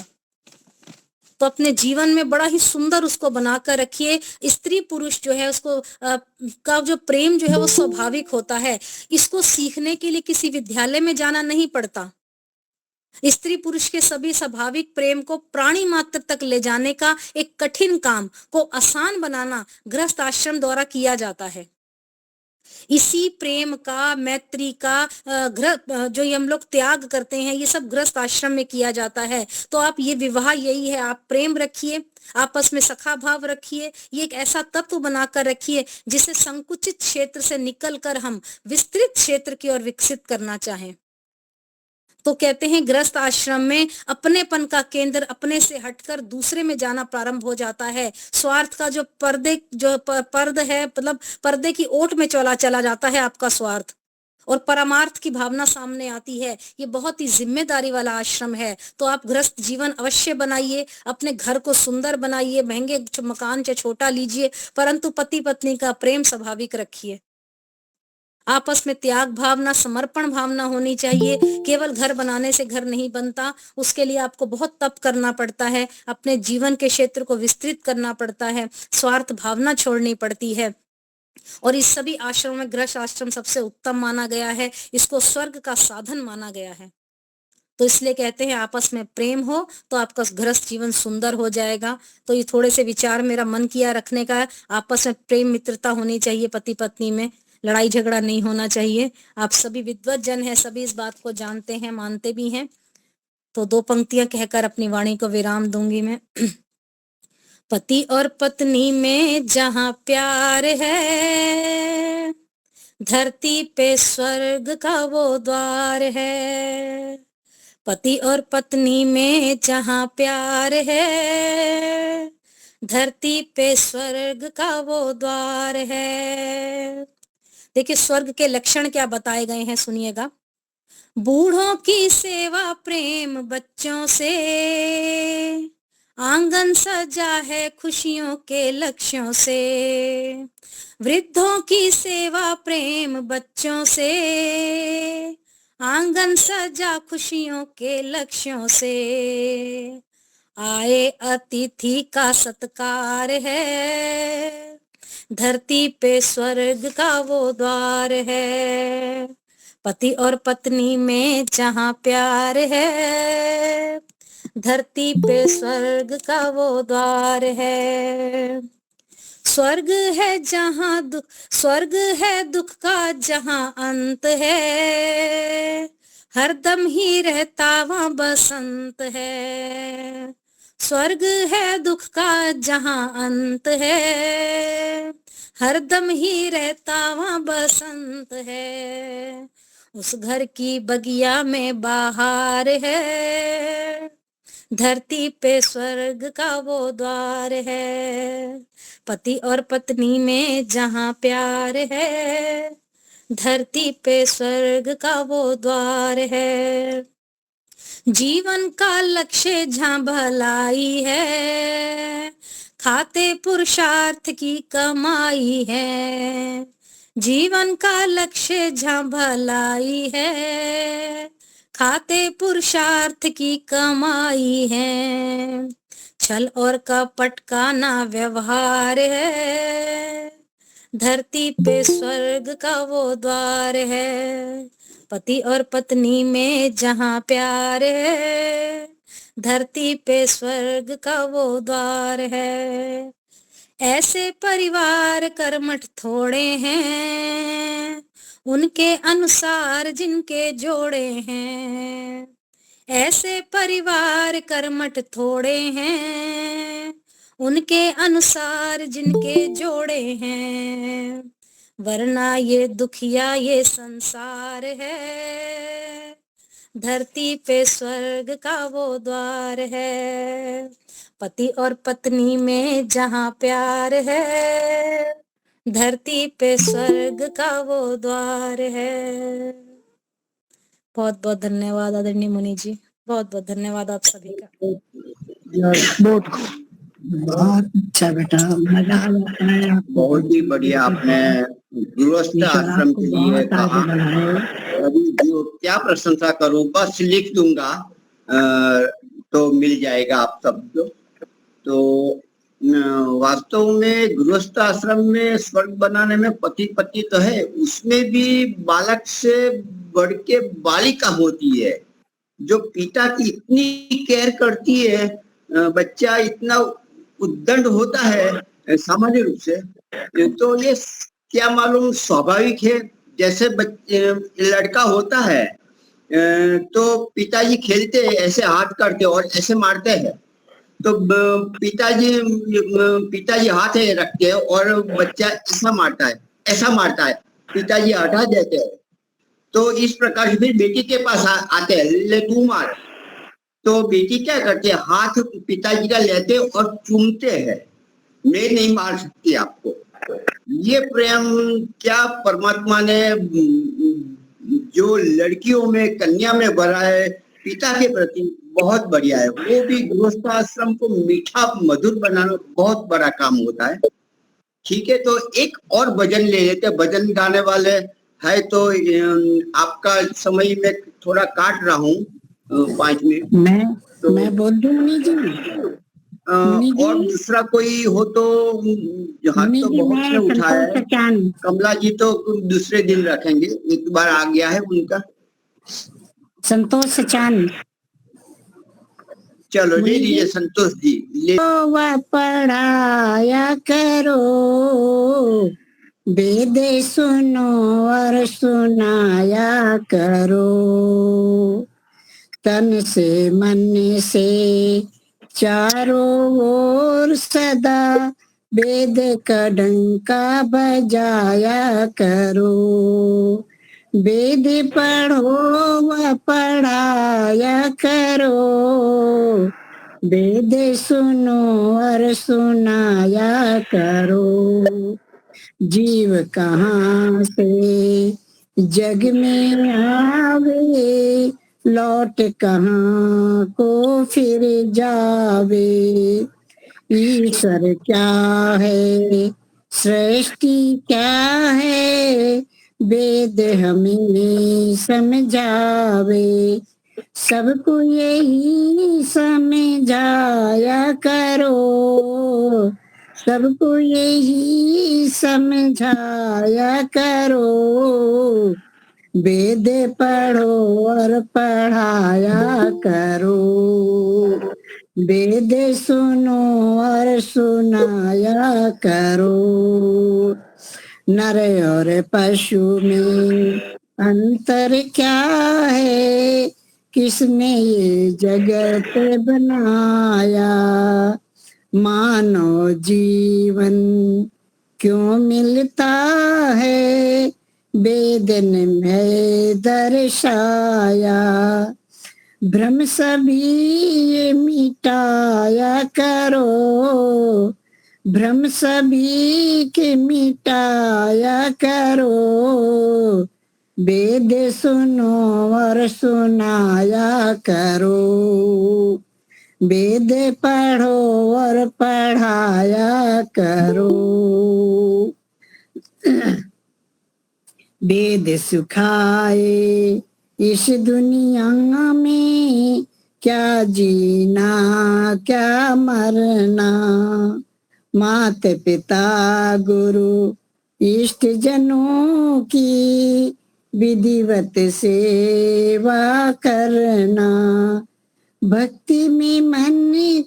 [SPEAKER 4] तो अपने जीवन में बड़ा ही सुंदर उसको बनाकर रखिए। स्त्री पुरुष जो है उसको का जो प्रेम जो है वो स्वाभाविक होता है। इसको सीखने के लिए किसी विद्यालय में जाना नहीं पड़ता। स्त्री पुरुष के सभी स्वाभाविक प्रेम को प्राणी मात्र तक ले जाने का एक कठिन काम को आसान बनाना गृहस्थ आश्रम द्वारा किया जाता है। इसी प्रेम का, मैत्री का जो ये हम लोग त्याग करते हैं, ये सब गृहस्थ आश्रम में किया जाता है। तो आप ये विवाह यही है, आप प्रेम रखिए, आपस में सखा भाव रखिए, ये एक ऐसा तत्व बनाकर रखिए जिसे संकुचित क्षेत्र से निकलकर हम विस्तृत क्षेत्र की ओर विकसित करना चाहें। तो कहते हैं गृहस्थ आश्रम में अपनेपन का केंद्र अपने से हटकर दूसरे में जाना प्रारंभ हो जाता है। स्वार्थ का जो पर्द है, मतलब पर्दे की ओट में चला जाता है आपका स्वार्थ, और परमार्थ की भावना सामने आती है। ये बहुत ही जिम्मेदारी वाला आश्रम है। तो आप गृहस्थ जीवन अवश्य बनाइए, अपने घर को सुंदर बनाइए, महंगे मकान चाहे छोटा लीजिए, परंतु पति पत्नी का प्रेम स्वाभाविक रखिए। आपस में त्याग भावना, समर्पण भावना होनी चाहिए। केवल घर बनाने से घर नहीं बनता, उसके लिए आपको बहुत तप करना पड़ता है, अपने जीवन के क्षेत्र को विस्तृत करना पड़ता है, स्वार्थ भावना छोड़नी पड़ती है। और इस सभी आश्रमों में गृहस्थ आश्रम सबसे उत्तम माना गया है, इसको स्वर्ग का साधन माना गया है। तो इसलिए कहते हैं आपस में प्रेम हो तो आपका गृहस्थ जीवन सुंदर हो जाएगा। तो ये थोड़े से विचार मेरा मन किया रखने का है। आपस में प्रेम मित्रता होनी चाहिए, पति पत्नी में लड़ाई झगड़ा नहीं होना चाहिए। आप सभी विद्वत जन हैं, सभी इस बात को जानते हैं, मानते भी हैं। तो 2 पंक्तियां कहकर अपनी वाणी को विराम दूंगी मैं। पति और पत्नी में जहां प्यार है, धरती पे स्वर्ग का वो द्वार है। पति और पत्नी में जहां प्यार है, धरती पे स्वर्ग का वो द्वार है। देखिए स्वर्ग के लक्षण क्या बताए गए हैं, सुनिएगा। बूढ़ों की सेवा प्रेम बच्चों से, आंगन सजा है खुशियों के लक्ष्यों से। वृद्धों की सेवा प्रेम बच्चों से, आंगन सजा खुशियों के लक्ष्यों से। आए अतिथि का सत्कार है, धरती पे स्वर्ग का वो द्वार है। पति और पत्नी में जहाँ प्यार है, धरती पे स्वर्ग का वो द्वार है। स्वर्ग है जहाँ स्वर्ग है दुख का जहाँ अंत है, हरदम ही रहता वहाँ बसंत है। स्वर्ग है दुख का जहाँ अंत है, हरदम ही रहता वहाँ बसंत है। उस घर की बगिया में बाहर है, धरती पे स्वर्ग का वो द्वार है। पति और पत्नी में जहाँ प्यार है, धरती पे स्वर्ग का वो द्वार है। जीवन का लक्ष्य जहाँ भलाई है, खाते पुरुषार्थ की कमाई है। जीवन का लक्ष्य जहाँ भलाई है, खाते पुरुषार्थ की कमाई है। छल और कपट का ना व्यवहार है, धरती पे स्वर्ग का वो द्वार है। पति और पत्नी में जहाँ प्यार है, धरती पे स्वर्ग का वो द्वार है। ऐसे परिवार कर्मठ थोड़े हैं, उनके अनुसार जिनके जोड़े हैं। ऐसे परिवार कर्मठ थोड़े हैं, उनके अनुसार जिनके जोड़े हैं। वरना ये दुखिया ये संसार है, धरती पे स्वर्ग का वो द्वार है। पति और पत्नी में जहाँ प्यार है, धरती पे स्वर्ग का वो द्वार है। बहुत बहुत धन्यवाद आदरणीय मुनि जी, बहुत बहुत धन्यवाद आप सभी का।
[SPEAKER 2] बहुत अच्छा बेटा, मजा आ जाता है आपको।
[SPEAKER 1] बहुत ही बढ़िया आपने गृहस्थ आश्रम के लिए कहा। अभी जो क्या प्रशंसा करूं, बस लिख दूंगा तो मिल जाएगा आप सबको। तो वास्तव में गृहस्थ आश्रम में स्वर्ग बनाने में पति पत्नी तो है, उसमें भी बालक से बढ़ के बालिका होती है, जो पिता की इतनी केयर करती है। बच्चा इतना उद्दंड होता है सामान्य रूप से, तो ये क्या मालूम स्वाभाविक है। जैसे लड़का होता है तो पिताजी खेलते ऐसे हाथ करते और ऐसे मारते हैं, तो पिताजी हाथ रखते हैं और बच्चा ऐसा मारता है, ऐसा मारता है, पिताजी हटा देते हैं। तो इस प्रकार से फिर बेटी के पास आते हैं, ले तू मार। तो बेटी क्या करते हैं, हाथ पिताजी का लेते और चूमते हैं, मैं नहीं मार सकती आपको। ये प्रेम क्या परमात्मा ने जो लड़कियों में कन्या में भरा है पिता के प्रति, बहुत बढ़िया है। वो भी गृहस्थ आश्रम को मीठा मधुर बनाना बहुत बड़ा काम होता है। ठीक है, तो एक और भजन ले लेते, भजन गाने वाले है तो आपका समय में थोड़ा काट रहा हूँ 5 मिनट।
[SPEAKER 2] मैं बोल दूं मुनि जी?
[SPEAKER 1] और दूसरा कोई हो तो, हाथ तो बहुत से उठाया है। कमला जी तो दूसरे दिन रखेंगे, एक बार आ गया है उनका।
[SPEAKER 2] संतोष चांद,
[SPEAKER 1] चलो ले लीजिए संतोष जी, ले।
[SPEAKER 2] वह पढ़ाया करो, वेद सुनो और सुनाया करो, तन से मन से चारों ओर सदा वेद का डंका बजाया करो। वेद पढ़ो व पढ़ाया करो, वेद सुनो और सुनाया करो। जीव कहाँ से जग में आवे लौट कहाँ को फिर जावे। ईश्वर क्या है सृष्टि क्या है वेद हमें समझावे। सबको यही समझाया करो, सबको यही समझाया करो। वेद पढ़ो और पढ़ाया करो, वेद सुनो और सुनाया करो। नर और पशु में अंतर क्या है, किसने ये जगत बनाया। मानव जीवन क्यों मिलता है, वेद ने दर्शाया। भ्रम सभी ये मिटाया करो, भ्रम सभी के मिटाया करो। वेद सुनो और सुनाया करो, वेद पढ़ो और पढ़ाया करो। वेद सुखाए इस दुनिया में, क्या जीना क्या मरना। मात पिता गुरु इष्ट जनों की विधिवत सेवा करना। भक्ति में मन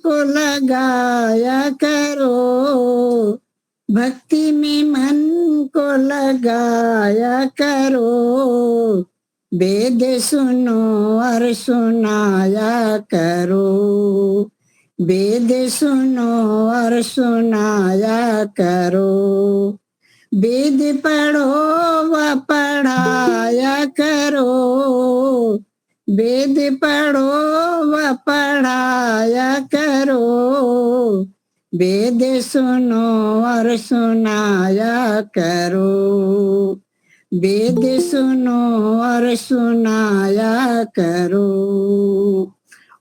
[SPEAKER 2] को लगाया करो, भक्ति में मन को लगाया करो। वेद सुनो और सुनाया करो, वेद सुनो और सुनाया करो। वेद पढ़ो व पढ़ाया करो, वेद पढ़ो व पढ़ाया करो। वेद सुनो और सुनाया करो, वेद सुनो और सुनाया करो।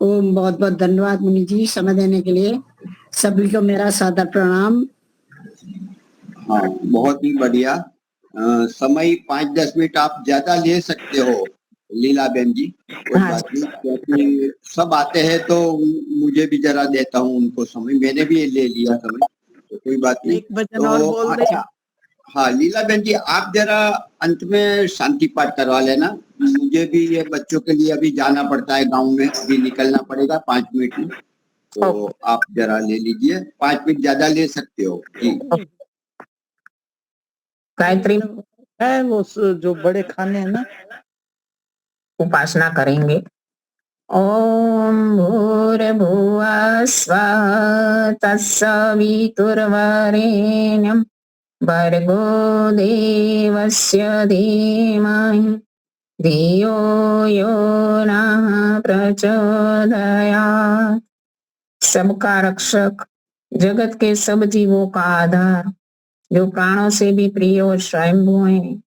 [SPEAKER 2] ओम। बहुत बहुत धन्यवाद मुनि जी समय देने के लिए। सभी को मेरा सादर प्रणाम।
[SPEAKER 1] हाँ, बहुत ही बढ़िया। समय 5-10 मिनट आप ज्यादा ले सकते हो लीला बहन जी, कोई
[SPEAKER 2] हाँ।
[SPEAKER 1] बात नहीं, क्योंकि सब आते हैं तो मुझे भी जरा देता हूँ उनको समय, मैंने भी ले लिया समय, तो कोई बात नहीं।
[SPEAKER 2] एक वचन और बोल दे।
[SPEAKER 1] अच्छा, हाँ लीला बहन जी, आप जरा अंत में शांति पाठ करवा लेना। मुझे भी ये बच्चों के लिए अभी जाना पड़ता है गांव में, अभी निकलना पड़ेगा 5 मिनट में, तो आप जरा ले लीजिए, 5 मिनट ज्यादा ले सकते हो जी।
[SPEAKER 2] गायत्री है वो जो बड़े खाने हैं ना, उपासना करेंगे। ओम भूर्भुवः स्वः तत्सवितुर्वरेण्यं भर्गो देवस्य धीमहि धियो यो नः प्रचोदयात्। सबका रक्षक, जगत के सब जीवों का आधार, जो प्राणों से भी प्रिय और स्वयंभू है,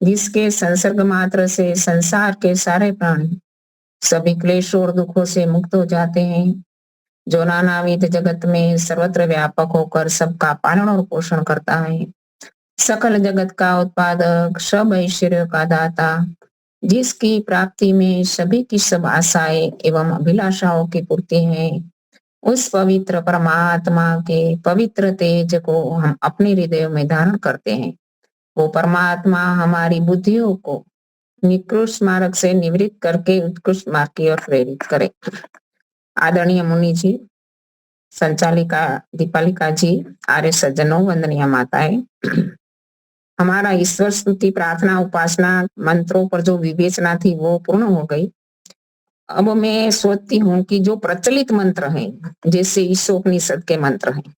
[SPEAKER 2] जिसके संसर्ग मात्र से संसार के सारे प्राणी सभी क्लेशों और दुखों से मुक्त हो जाते हैं, जो नानाविध जगत में सर्वत्र व्यापक होकर सबका पालन और पोषण करता है, सकल जगत का उत्पादक, सब ऐश्वर्य का दाता, जिसकी प्राप्ति में सभी की सब आशाएं एवं अभिलाषाओं की पूर्ति है, उस पवित्र परमात्मा के पवित्र तेज को हम अपने हृदय में धारण करते हैं। वो परमात्मा हमारी बुद्धियों को निकृष्ट मार्ग से निवृत्त करके उत्कृष्ट मार्ग की ओर प्रेरित करे। आदरणीय मुनि जी, संचालिका दीपालिका जी, आर्य सज्जनों, वंदनीय माताएं, हमारा ईश्वर स्तुति प्रार्थना उपासना मंत्रों पर जो विवेचना थी वो पूर्ण हो गई। अब मैं सोचती हूँ कि जो प्रचलित मंत्र हैं, जैसे ईशोपनिषद के मंत्र हैं,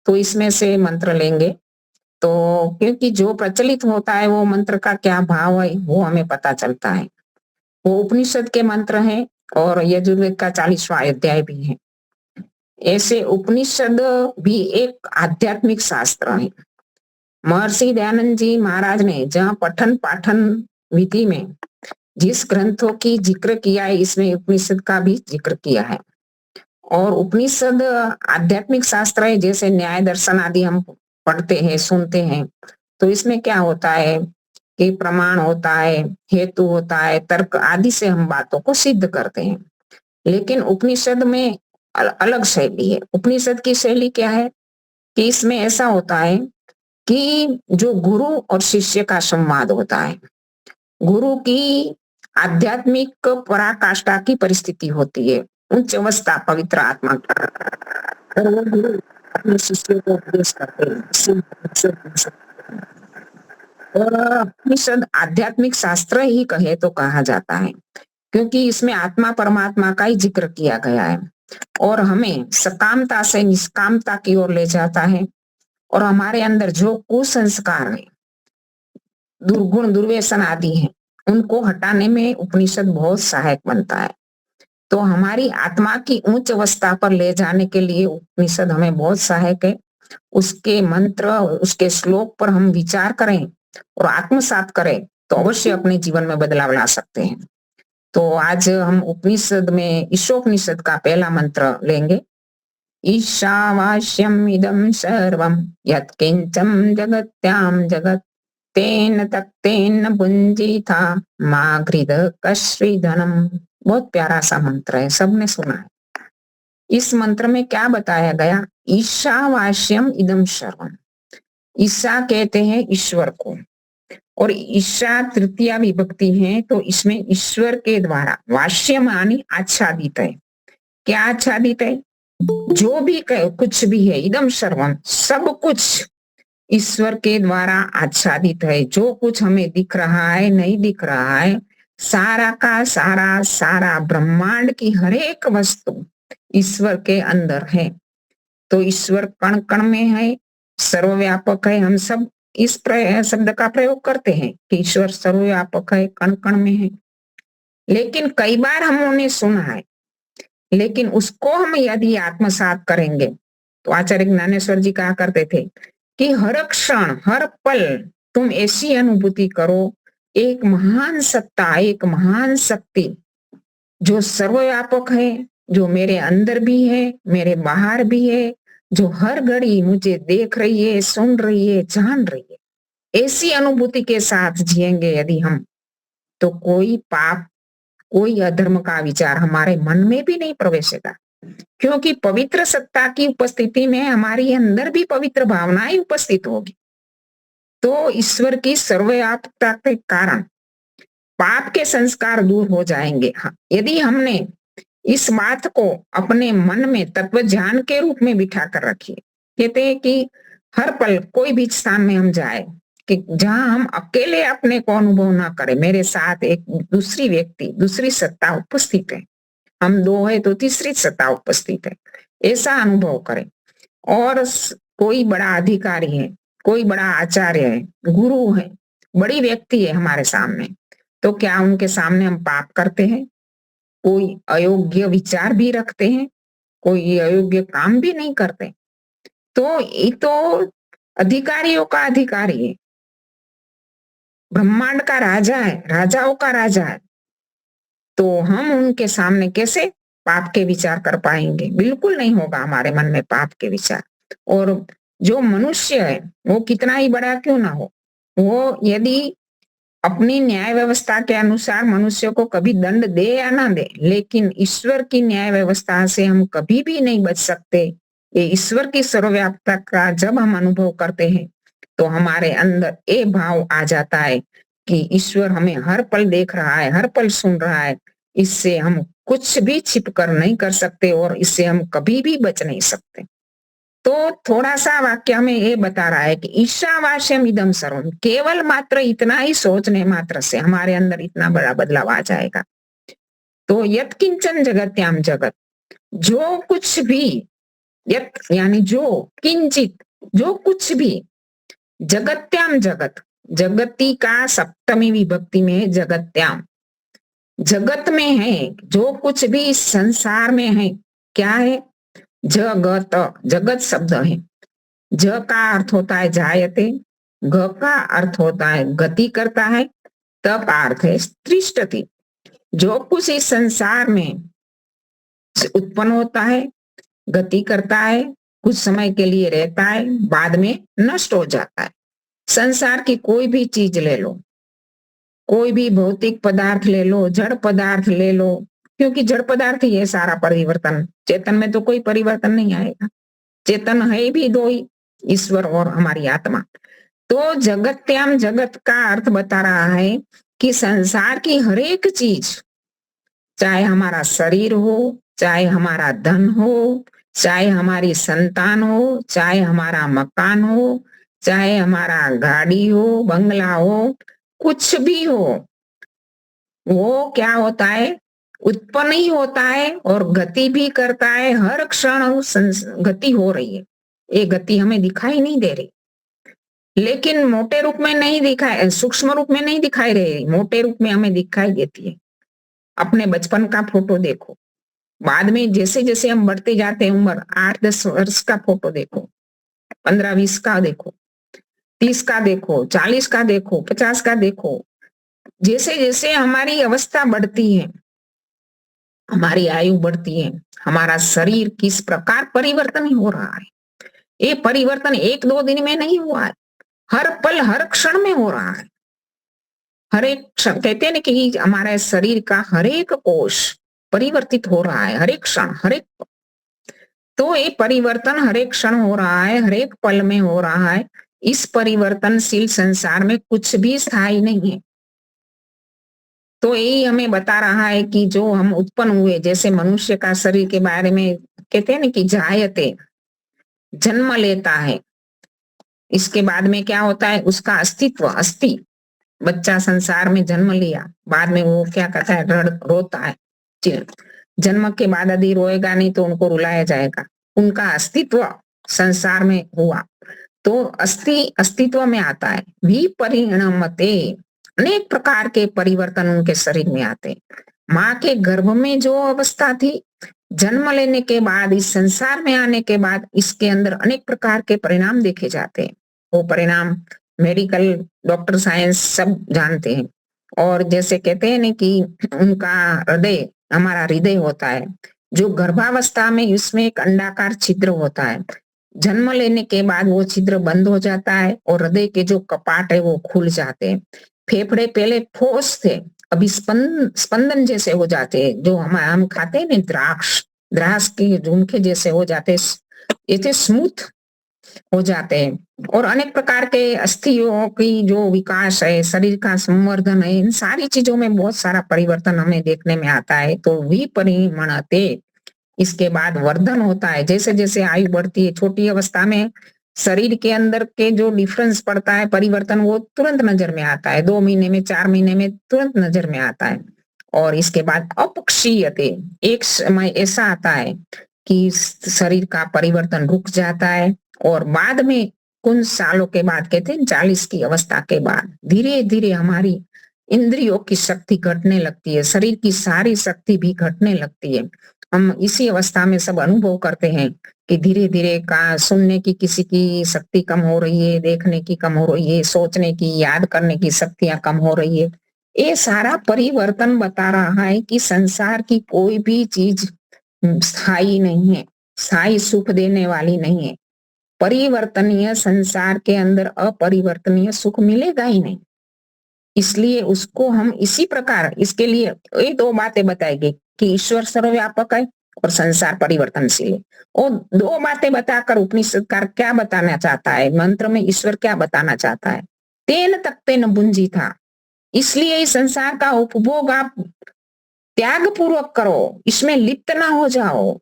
[SPEAKER 2] तो इसमें से मंत्र लेंगे। तो क्योंकि जो प्रचलित होता है वो मंत्र का क्या भाव है वो हमें पता चलता है। वो उपनिषद के मंत्र हैं और यजुर्वेद का 40वां अध्याय भी है। ऐसे उपनिषद भी एक आध्यात्मिक शास्त्र है। महर्षि दयानंद जी महाराज ने जहाँ पठन पाठन विधि में जिस ग्रंथों की जिक्र किया है, इसमें उपनिषद का भी जिक्र किया है। और उपनिषद आध्यात्मिक शास्त्र है, जैसे न्याय दर्शन आदि हम पढ़ते हैं, सुनते हैं। तो इसमें क्या होता है कि प्रमाण होता है, हेतु होता है, तर्क आदि से हम बातों को सिद्ध करते हैं। लेकिन उपनिषद में अलग शैली है। उपनिषद की शैली क्या है कि इसमें ऐसा होता है कि जो गुरु और शिष्य का संवाद होता है, गुरु की आध्यात्मिक पराकाष्ठा की परिस्थिति होती है, उच्च अवस्था पवित्र आत्मा की। और वो गुरु अपने शिष्य को उपदेश करते हैं। और उपनिषद आध्यात्मिक शास्त्र ही कहे तो कहा जाता है, क्योंकि इसमें आत्मा परमात्मा का ही जिक्र किया गया है और हमें सकामता से निष्कामता की ओर ले जाता है। और हमारे अंदर जो कुसंस्कार है, दुर्गुण दुर्व्यसन आदि हैं, उनको हटाने में उपनिषद बहुत सहायक बनता है। तो हमारी आत्मा की उच्च अवस्था पर ले जाने के लिए उपनिषद हमें बहुत सहायक है। उसके मंत्र, उसके श्लोक पर हम विचार करें और आत्मसात करें तो अवश्य अपने जीवन में बदलाव ला सकते हैं। तो आज हम उपनिषद में ईशोपनिषद का पहला मंत्र लेंगे। ईशावास्यम इदं सर्वं यत्किंचं जगत्यां जगत् तेन तक्तेन पुंजीथा मा गृध कश्रीधनम। बहुत प्यारा सा मंत्र है, सबने सुना है। इस मंत्र में क्या बताया गया? ईशावास्यम इदं सर्वम। ईशा कहते हैं ईश्वर को, और ईशा तृतीया विभक्ति है, तो इसमें ईश्वर के द्वारा, वाष्य मानी आच्छादित है। क्या आच्छादित है? जो भी कुछ भी है, इदम सर्वम, सब कुछ ईश्वर के द्वारा आच्छादित है। जो कुछ हमें दिख रहा है, नहीं दिख रहा है, सारा का सारा, सारा ब्रह्मांड की हर एक वस्तु ईश्वर के अंदर है। तो ईश्वर कण कण में है, सर्वव्यापक है। हम सब इस शब्द का प्रयोग करते हैं कि ईश्वर सर्वव्यापक है, कण कण में है। लेकिन कई बार हमने सुना है, लेकिन उसको हम यदि आत्मसात करेंगे, तो आचार्य ज्ञानेश्वर जी कहा करते थे कि हर क्षण, हर पल तुम ऐसी अनुभूति करो, एक महान सत्ता, एक महान शक्ति जो सर्वव्यापक है, जो मेरे अंदर भी है, मेरे बाहर भी है, जो हर घड़ी मुझे देख रही है, सुन रही है, जान रही है। ऐसी अनुभूति के साथ जिएंगे यदि हम, तो कोई पाप, कोई अधर्म का विचार हमारे मन में भी नहीं प्रवेशेगा, क्योंकि पवित्र सत्ता की उपस्थिति में हमारी अंदर भी पवित्र भावनाएं उपस्थित होगी। तो ईश्वर की सर्वव्यापकता के कारण पाप के संस्कार दूर हो जाएंगे। हाँ, यदि हमने इस बात को अपने मन में तत्व ज्ञान के रूप में बिठा कर रखिए। कहते हैं कि हर पल कोई भी स्थान में हम जाए कि जहां हम अकेले अपने को अनुभव ना करें, मेरे साथ एक दूसरी व्यक्ति, दूसरी सत्ता उपस्थित है, हम दो है तो तीसरी सत्ता उपस्थित है, ऐसा अनुभव करें। और कोई बड़ा अधिकारी है, कोई बड़ा आचार्य है, गुरु है, बड़ी व्यक्ति है हमारे सामने, तो क्या उनके सामने हम पाप करते हैं? कोई अयोग्य विचार भी रखते हैं? कोई अयोग्य काम भी नहीं करते? तो ये तो अधिकारियों का अधिकारी है, ब्रह्मांड का राजा है, राजाओं का राजा है। तो हम उनके सामने कैसे पाप के विचार कर पाएंगे? बिल्कुल नहीं होगा हमारे मन में पाप के विचार। और जो मनुष्य है, वो कितना ही बड़ा क्यों ना हो, वो यदि अपनी न्याय व्यवस्था के अनुसार मनुष्य को कभी दंड दे या ना दे, लेकिन ईश्वर की न्याय व्यवस्था से हम कभी भी नहीं बच सकते। ये ईश्वर की सर्वव्यापकता का जब हम अनुभव करते हैं, तो हमारे अंदर ये भाव आ जाता है कि ईश्वर हमें हर पल देख रहा है, हर पल सुन रहा है। इससे हम कुछ भी छिप कर नहीं कर सकते और इससे हम कभी भी बच नहीं सकते। तो थोड़ा सा वाक्य में ये बता रहा है कि ईशावास्यम इदम सर्वम, केवल मात्र इतना ही सोचने मात्र से हमारे अंदर इतना बड़ा बदलाव आ जाएगा। तो यत किंचन जगत्याम जगत, जो कुछ भी, यत यानी जो, किंचित जो कुछ भी, जगत्याम जगत, जगती का सप्तमी विभक्ति में जगत्याम, जगत में है, जो कुछ भी इस संसार में है, क्या है? जगत, जगत शब्द है। ज का अर्थ होता है जायते, ग का अर्थ होता है गति करता है, तप अर्थ है तिष्ठति। जो कुछ इस संसार में उत्पन्न होता है, गति करता है, कुछ समय के लिए रहता है, बाद में नष्ट हो जाता है। संसार की कोई भी चीज ले लो, कोई भी भौतिक पदार्थ ले लो, जड़ पदार्थ ले लो, क्योंकि जड़ पदार्थ ही है सारा परिवर्तन। चेतन में तो कोई परिवर्तन नहीं आएगा। चेतन है भी दो ही, ईश्वर और हमारी आत्मा। तो जगत्याम जगत का अर्थ बता रहा है कि संसार की हर एक चीज, चाहे हमारा शरीर हो, चाहे हमारा धन हो, चाहे हमारी संतान हो, चाहे हमारा मकान हो, चाहे हमारा गाड़ी हो, बंगला हो, कुछ भी हो, वो क्या होता है, उत्पन्न ही होता है और गति भी करता है। हर क्षण गति हो रही है। ये गति हमें दिखाई नहीं दे रही, लेकिन मोटे रूप में नहीं दिखाई, सूक्ष्म रूप में नहीं दिखाई रही, मोटे रूप में हमें दिखाई देती है। अपने बचपन का फोटो देखो, बाद में जैसे जैसे हम बढ़ते जाते हैं, उम्र 8-10 वर्ष का फोटो देखो, 15-20 का देखो, 30 का देखो, 40 का देखो, 50 का देखो। जैसे जैसे हमारी अवस्था बढ़ती है, हमारी आयु बढ़ती है, हमारा शरीर किस प्रकार परिवर्तन हो रहा है। ये परिवर्तन 1-2 दिन में नहीं हुआ है, हर पल हर क्षण में हो रहा है। हर एक क्षण, कहते हैं ना कि हमारे शरीर का हर एक कोष परिवर्तित हो रहा है, हर एक क्षण, हर एक। तो ये परिवर्तन हर एक क्षण हो रहा है, हर एक पल में हो रहा है। इस परिवर्तनशील संसार में कुछ भी स्थायी नहीं है। तो यही हमें बता रहा है कि जो हम उत्पन्न हुए, जैसे मनुष्य का शरीर के बारे में कहते हैं ना कि जायते, जन्म लेता है, इसके बाद में क्या होता है, उसका अस्तित्व, अस्थि। बच्चा संसार में जन्म लिया, बाद में वो क्या करता है, रोता है। जन्म के बाद यदि रोएगा नहीं तो उनको रुलाया जाएगा। उनका अस्तित्व संसार में हुआ तो अस्तित्व में आता है। विपरिणमते, अनेक प्रकार के परिवर्तन उनके शरीर में आते। माँ के गर्भ में जो अवस्था थी, जन्म लेने के बाद, इस संसार में आने के बाद, इसके अंदर अनेक प्रकार के परिणाम देखे जाते हैं। वो परिणाम मेडिकल, डॉक्टर, साइंस सब जानते हैं। और जैसे कहते हैं ना कि उनका हृदय, हमारा हृदय होता है जो गर्भावस्था में, उसमें एक अंडाकार छिद्र होता है। जन्म लेने के बाद वो छिद्र बंद हो जाता है और हृदय के जो कपाट है वो खुल जाते हैं। फेफड़े पहले ठोस थे, अभी स्पंदन जैसे हो जाते हैं। जो हम खाते हैं ना, द्राक्ष के झुमके जैसे हो जाते, ऐसे स्मूथ हो जाते हैं। और अनेक प्रकार के अस्थियों की जो विकास है, शरीर का संवर्धन है, इन सारी चीजों में बहुत सारा परिवर्तन हमें देखने में आता है। तो विपरिणमते, इसके बाद वर्धन होता है। जैसे जैसे आयु बढ़ती है, छोटी अवस्था में शरीर के अंदर के जो डिफरेंस पड़ता है, परिवर्तन, वो तुरंत नजर में आता है। 2 महीने में, 4 महीने में तुरंत नजर में आता है। और इसके बाद अपक्षीयते, एक समय ऐसा आता है कि शरीर का परिवर्तन रुक जाता है और बाद में कुछ सालों के बाद, कहते हैं 40 की अवस्था के बाद, धीरे धीरे हमारी इंद्रियों की शक्ति घटने लगती है, शरीर की सारी शक्ति भी घटने लगती है। हम इसी अवस्था में सब अनुभव करते हैं कि धीरे धीरे का सुनने की किसी की शक्ति कम हो रही है, देखने की कम हो रही है, सोचने की, याद करने की शक्तियां कम हो रही है। ये सारा परिवर्तन बता रहा है कि संसार की कोई भी चीज स्थायी नहीं है, स्थायी सुख देने वाली नहीं है। परिवर्तनीय संसार के अंदर अपरिवर्तनीय सुख मिलेगा ही नहीं। इसलिए उसको हम इसी प्रकार, इसके लिए ये 2 बातें बताएगी कि ईश्वर सर्वव्यापक है और संसार परिवर्तनशील है। और 2 बातें बताकर उपनिषदकार क्या बताना चाहता है, मंत्र में ईश्वर क्या बताना चाहता है, तेन तकते न बुंजी था। इसलिए इस संसार का उपभोग आप त्याग पूर्वक करो, इसमें लिप्त ना हो जाओ।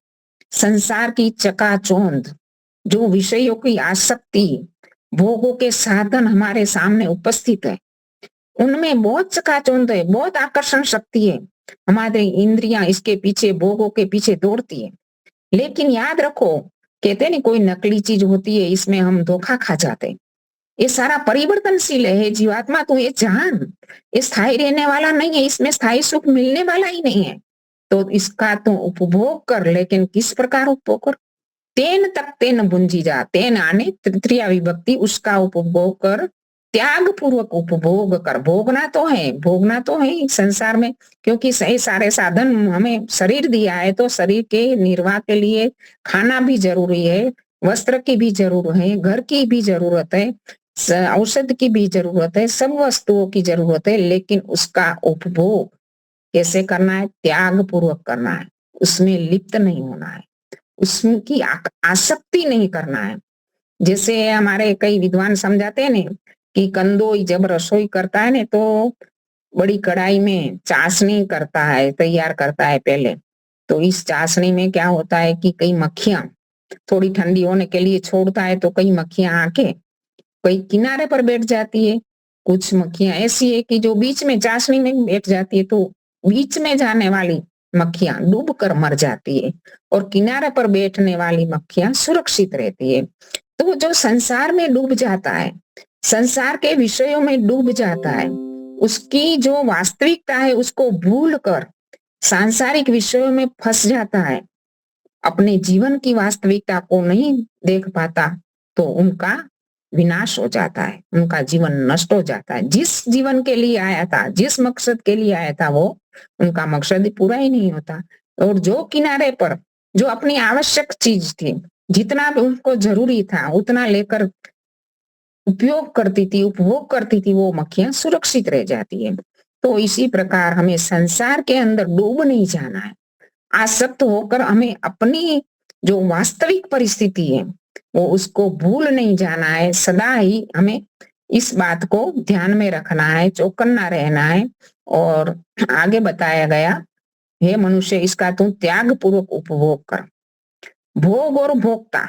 [SPEAKER 2] संसार की चकाचौंध, जो विषयों की आसक्ति, भोगों के साधन हमारे सामने उपस्थित है, उनमें बहुत चकाचौंध है, बहुत आकर्षण शक्ति है। हमारी इंद्रियां इसके पीछे, भोगों के पीछे दौड़ती है। लेकिन याद रखो, कहते हैं ना कोई नकली चीज होती है, इसमें हम धोखा खा जाते हैं। ये सारा परिवर्तनशील है जीवात्मा, तो ये जान, ये स्थायी रहने वाला नहीं है, इसमें स्थायी सुख मिलने वाला ही नहीं है। तो इसका तो उपभोग कर, लेकिन किस प्रकार उपभोग कर, तेन तक तेन बुंजी जा, तेन आने तृतीया विभक्ति, उसका उपभोग कर त्याग पूर्वक उपभोग कर। भोगना तो है ही संसार में, क्योंकि सही सारे साधन हमें शरीर दिया है, तो शरीर के निर्वाह के लिए खाना भी जरूरी है, वस्त्र की भी जरूरत है, घर की भी जरूरत है, औषध की भी जरूरत है, सब वस्तुओं की जरूरत है, लेकिन उसका उपभोग कैसे करना है? त्याग पूर्वक करना है, उसमें लिप्त नहीं होना है, उसकी आसक्ति नहीं करना है। जैसे हमारे कई विद्वान समझाते हैं ना कि कंदोई जब रसोई करता है ना, तो बड़ी कढ़ाई में चाशनी करता है, तैयार करता है पहले। तो इस चाशनी में क्या होता है कि कई मक्खियां थोड़ी ठंडी होने के लिए छोड़ता है, तो कई मक्खियां आके कई किनारे पर बैठ जाती है, कुछ मक्खियां ऐसी है कि जो बीच में चाशनी में बैठ जाती है, तो बीच में जाने वाली मक्खियां डूब कर मर जाती है और किनारे पर बैठने वाली मक्खियां सुरक्षित रहती है। तो जो संसार में डूब जाता है, संसार के विषयों में डूब जाता है, उसकी जो वास्तविकता है उसको भूल कर सांसारिक विषयों में फंस जाता है, अपने जीवन की वास्तविकता को नहीं देख पाता, तो उनका विनाश हो जाता है, उनका जीवन नष्ट हो जाता है। जिस जीवन के लिए आया था, जिस मकसद के लिए आया था, वो उनका मकसद पूरा ही नहीं होता। और जो किनारे पर जो अपनी आवश्यक चीज थी, जितना भी उनको जरूरी था उतना लेकर उपयोग करती थी, उपभोग करती थी, वो मक्खियां सुरक्षित रह जाती है। तो इसी प्रकार हमें संसार के अंदर डूब नहीं जाना है, आसक्त होकर हमें अपनी जो वास्तविक परिस्थिति है वो उसको भूल नहीं जाना है। सदा ही हमें इस बात को ध्यान में रखना है, चौकन्ना रहना है। और आगे बताया गया, हे मनुष्य, इसका तू त्याग पूर्वक उपभोग कर। भोग और भोक्ता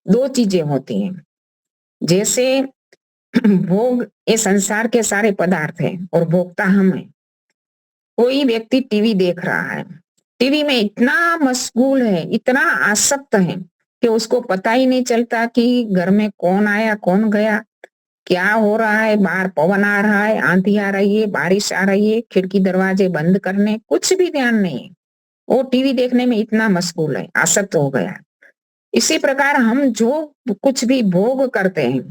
[SPEAKER 2] दो चीजें होती हैं। जैसे भोग ये संसार के सारे पदार्थ है और भोक्ता हम है। कोई व्यक्ति टीवी देख रहा है, टीवी में इतना मशगूल है, इतना आसक्त है कि उसको पता ही नहीं चलता कि घर में कौन आया कौन गया, क्या हो रहा है, बाहर पवन आ रहा है, आंधी आ रही है, बारिश आ रही है, खिड़की दरवाजे बंद करने कुछ भी ध्यान नहीं है। वो टीवी देखने में इतना मशगूल है, आसक्त हो गया। इसी प्रकार हम जो कुछ भी भोग करते हैं,